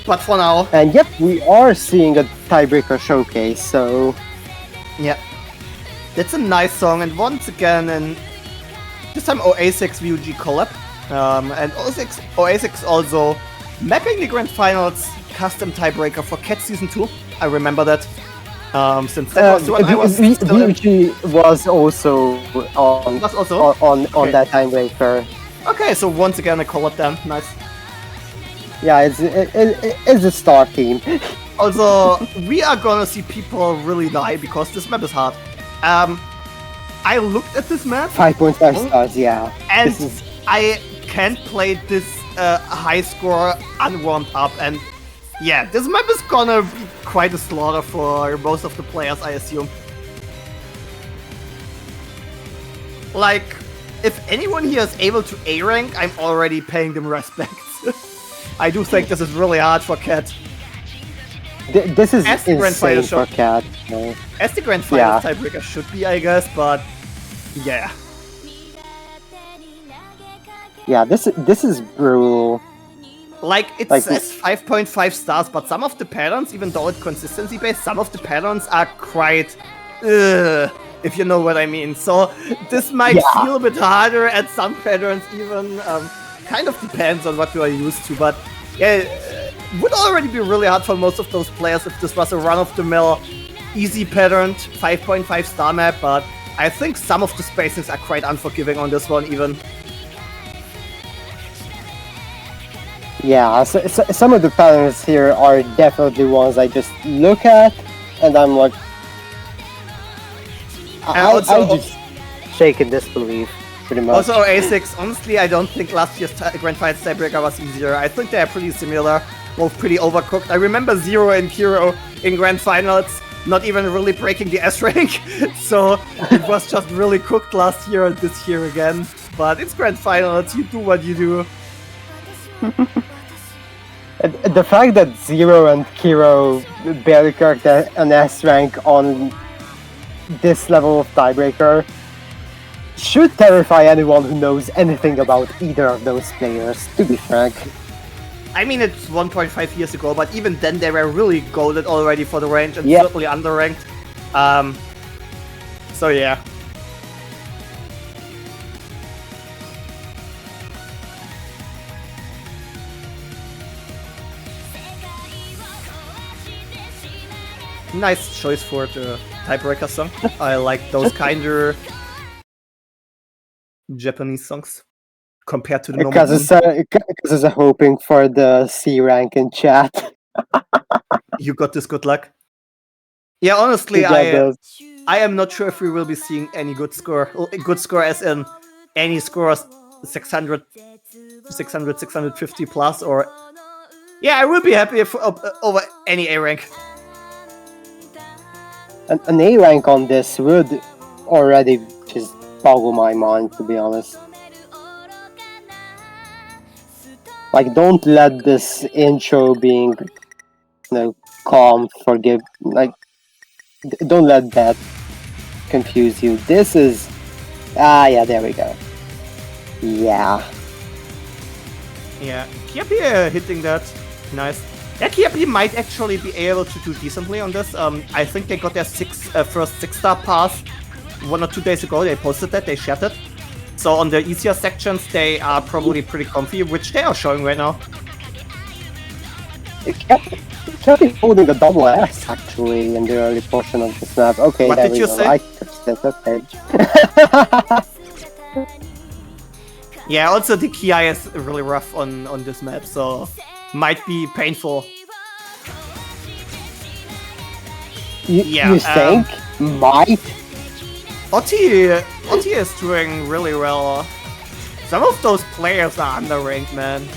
[SPEAKER 2] But for now...
[SPEAKER 1] And yep, we are seeing a tiebreaker showcase, so...
[SPEAKER 2] Yeah. That's a nice song, and once again, and this time OA6 VUG collab. And OA6 also mapping the Grand Finals custom tiebreaker for Cat Season 2. I remember that. Since that was when I was still
[SPEAKER 1] VUG was also on that tiebreaker.
[SPEAKER 2] Okay, so once again a collab then. Nice.
[SPEAKER 1] Yeah, it's a star team.
[SPEAKER 2] Also, we are gonna see people really die because this map is hard. I looked at this map.
[SPEAKER 1] 5.5 stars, yeah.
[SPEAKER 2] And I can't play this high score unwarmed up. And yeah, this map is gonna be quite a slaughter for most of the players, I assume. Like, if anyone here is able to A rank, I'm already paying them respect. I do think this is really hard for Cat.
[SPEAKER 1] This is insane for Cat.
[SPEAKER 2] As the Grand Finals tiebreaker should be, I guess, but yeah.
[SPEAKER 1] Yeah, this is brutal.
[SPEAKER 2] Like, it says 5.5 stars, but some of the patterns, even though it's consistency-based, some of the patterns are quite... if you know what I mean. So this might feel a bit harder at some patterns even. Kind of depends on what you are used to, but yeah, it would already be really hard for most of those players if this was a run-of-the-mill, easy patterned 5.5 star map, but I think some of the spacings are quite unforgiving on this one even.
[SPEAKER 1] Yeah, so some of the patterns here are definitely ones I just look at and I'm like, I just shake in disbelief, pretty much.
[SPEAKER 2] Also, A6, honestly, I don't think last year's Grand Finals tiebreaker was easier. I think they are pretty similar, both pretty overcooked. I remember Zero and Kiro in Grand Finals not even really breaking the S rank, so it was just really cooked last year and this year again. But it's Grand Finals, you do what you do.
[SPEAKER 1] The fact that Zero and Kiro barely cracked an S rank on this level of tiebreaker should terrify anyone who knows anything about either of those players, to be frank.
[SPEAKER 2] I mean, it's 1.5 years ago, but even then they were really goated already for the range and certainly underranked. So yeah. Nice choice for the tiebreaker song. I like those kinder Japanese songs compared to the normal.
[SPEAKER 1] Because it's hoping for the C rank in chat.
[SPEAKER 2] You got this good luck. Yeah, honestly, I am not sure if we will be seeing any good score. Good score as in any scores 600, 650 plus, or... Yeah, I will be happy if over any A rank.
[SPEAKER 1] An A rank on this would already just boggle my mind, to be honest. Like, don't let this intro being, calm, forgive, don't let that confuse you. This is... yeah, there we go. Yeah.
[SPEAKER 2] Yeah, Kiapi hitting that. Nice. Yeah, Kiapi might actually be able to do decently on this. I think they got their first 6-star pass 1 or 2 days ago. They posted that, they shared it. So on the easier sections, they are probably pretty comfy, which they are showing right now.
[SPEAKER 1] Kiapi holding a double S, actually, in the early portion of this map. Okay,
[SPEAKER 2] what
[SPEAKER 1] there
[SPEAKER 2] did
[SPEAKER 1] we
[SPEAKER 2] you
[SPEAKER 1] go.
[SPEAKER 2] say?
[SPEAKER 1] I touched it, okay.
[SPEAKER 2] Yeah, also the Ki is really rough on this map, so might be painful.
[SPEAKER 1] You think? Might?
[SPEAKER 2] Otti is doing really well. Some of those players are underranked, man.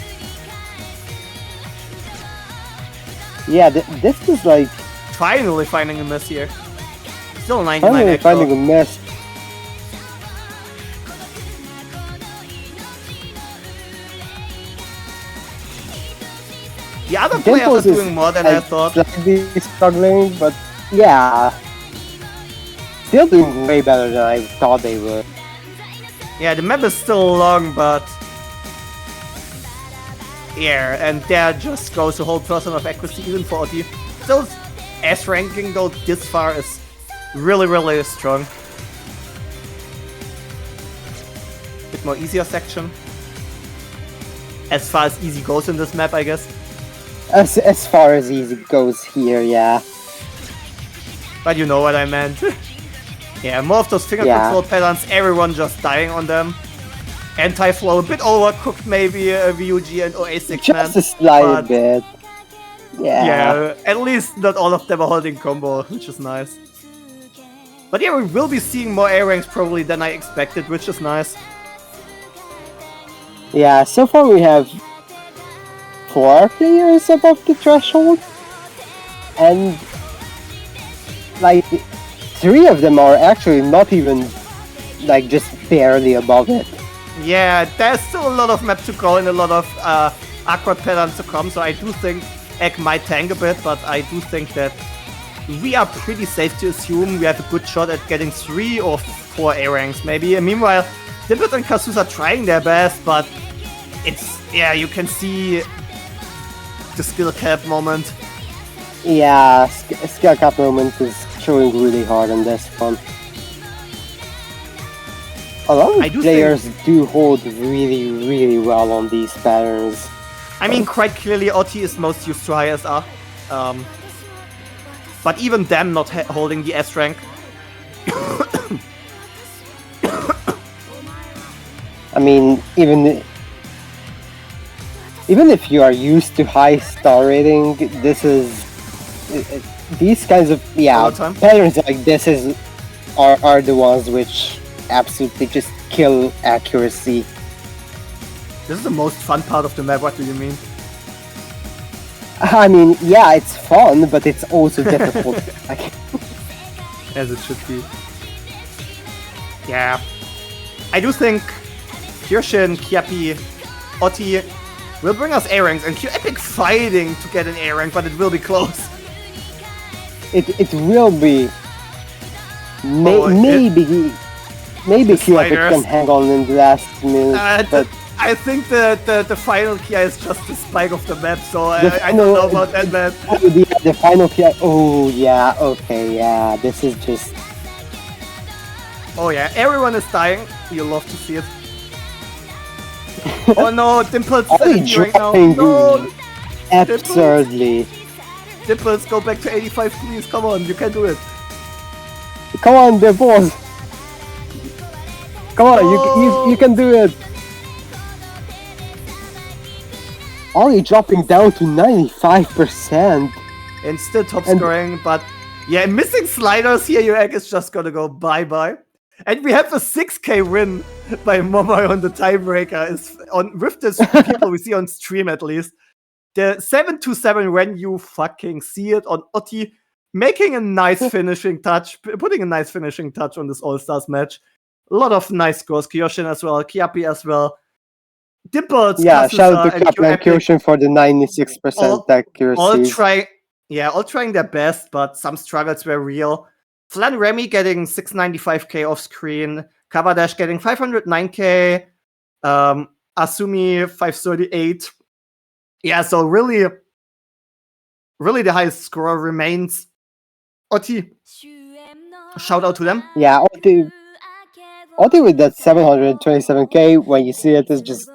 [SPEAKER 1] Yeah, this is like...
[SPEAKER 2] Finally finding a miss here. Still 99
[SPEAKER 1] Finally
[SPEAKER 2] actual.
[SPEAKER 1] finding a miss.
[SPEAKER 2] The other players are doing more than I thought.
[SPEAKER 1] Slightly struggling, but yeah, still doing way better than I thought they would.
[SPEAKER 2] Yeah, the map is still long, but yeah, and there just goes the whole person of accuracy even for Otti. Still, S ranking though this far is really, really strong. Bit more easier section. As far as easy goes in this map, I guess.
[SPEAKER 1] As far as easy goes here, yeah.
[SPEAKER 2] But you know what I meant. Yeah, more of those finger control patterns, everyone just dying on them. Anti-flow, a bit overcooked maybe, VUG and OA6
[SPEAKER 1] Just a slight bit. Yeah.
[SPEAKER 2] Yeah, at least not all of them are holding combo, which is nice. But yeah, we will be seeing more A ranks probably than I expected, which is nice.
[SPEAKER 1] Yeah, so far we have 4 players above the threshold. And like 3 of them are actually not even like just barely above it.
[SPEAKER 2] Yeah, there's still a lot of map to go and a lot of awkward patterns to come, so I do think Egg might tank a bit, but I do think that we are pretty safe to assume we have a good shot at getting 3 or 4 A ranks maybe. And meanwhile, Dimples and Kasus are trying their best, but it's, yeah, you can see the skill cap moment.
[SPEAKER 1] Yeah, skill cap moment is showing really hard on this one. A lot of players do hold really, really well on these patterns.
[SPEAKER 2] I mean, quite clearly, Otti is most used to ISR. But even them not holding the S rank.
[SPEAKER 1] I mean, even if you are used to high star rating, this is these kinds of patterns like this are the ones which absolutely just kill accuracy.
[SPEAKER 2] This is the most fun part of the map. What do you mean?
[SPEAKER 1] I mean, yeah, it's fun, but it's also difficult.
[SPEAKER 2] As it should be. Yeah. I do think Kyoshin, Kiapi, Otti will bring us A ranks, and Epic fighting to get an A rank, but it will be close.
[SPEAKER 1] It will be. Maybe Epic can hang on in the last minute, but
[SPEAKER 2] I think the final Kia is just the spike of the map, so I don't know about that map.
[SPEAKER 1] The final Kia. Oh yeah, okay, yeah. This is just.
[SPEAKER 2] Oh yeah, everyone is dying. You love to see it. Oh no, Dimples is right now. No,
[SPEAKER 1] absurdly.
[SPEAKER 2] Dimples, go back to 85, please. Come on, you can do it.
[SPEAKER 1] Come on, Dimples. Come on, you can do it. Only dropping down to 95%.
[SPEAKER 2] And still top scoring, but yeah, missing sliders here, your egg is just gonna go bye-bye. And we have a 6k win by Momoi on the tiebreaker with the people we see on stream at least. The 7-7 when you fucking see it on Otti, making a nice finishing touch, putting a nice finishing touch on this All-Stars match. A lot of nice scores, Kyoshin as well, Kiapi as well. Dimples,
[SPEAKER 1] yeah, shout out to Kiapi and Kyoshin for the 96% accuracy.
[SPEAKER 2] All trying their best, but some struggles were real. Flan Remy getting 695k off screen, Kavadash getting 509k, Asumi 538. Yeah, so really the highest score remains Otti. Shout out to them.
[SPEAKER 1] Yeah, Otti with that 727k, when you see it, is just.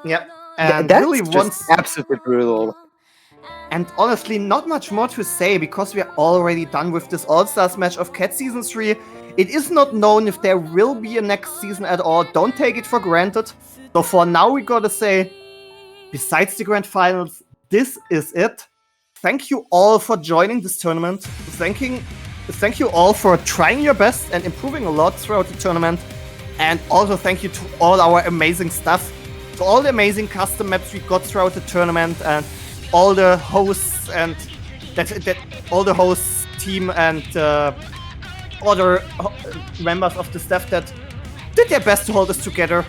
[SPEAKER 2] Yeah, and
[SPEAKER 1] that's
[SPEAKER 2] really
[SPEAKER 1] just absolutely brutal.
[SPEAKER 2] And honestly, not much more to say because we are already done with this All-Stars match of Cat Season 3. It is not known if there will be a next season at all. Don't take it for granted. So for now, we gotta say, besides the Grand Finals, this is it. Thank you all for joining this tournament. Thank you all for trying your best and improving a lot throughout the tournament. And also thank you to all our amazing stuff, to all the amazing custom maps we got throughout the tournament, and all the hosts and all the hosts team and other members of the staff that did their best to hold us together.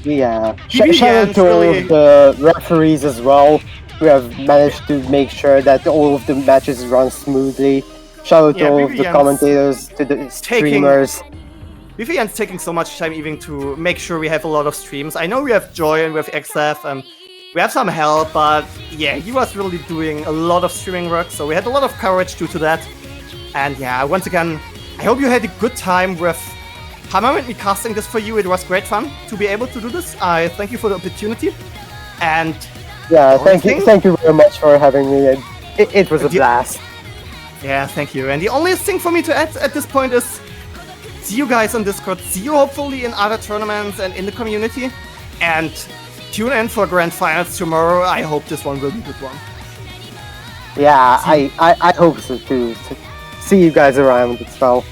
[SPEAKER 1] Yeah.
[SPEAKER 2] PvP
[SPEAKER 1] Shout out
[SPEAKER 2] ends
[SPEAKER 1] to all
[SPEAKER 2] really.
[SPEAKER 1] of the referees as well, who have managed to make sure that all of the matches run smoothly. Shout out to
[SPEAKER 2] Yeah,
[SPEAKER 1] all of the commentators, to the
[SPEAKER 2] taking
[SPEAKER 1] streamers.
[SPEAKER 2] VVN's taking so much time even to make sure we have a lot of streams. I know we have Joy and we have XF and we have some help, but yeah, he was really doing a lot of streaming work, so we had a lot of courage due to that. And yeah, once again, I hope you had a good time with Hammer and me casting this for you. It was great fun to be able to do this. I thank you for the opportunity. And
[SPEAKER 1] yeah, thank you very much for having me. It was a blast.
[SPEAKER 2] Yeah, thank you. And the only thing for me to add at this point is see you guys on Discord, see you hopefully in other tournaments and in the community, and tune in for Grand Finals tomorrow. I hope this one will be a good one.
[SPEAKER 1] Yeah, I hope so too. See you guys around as well.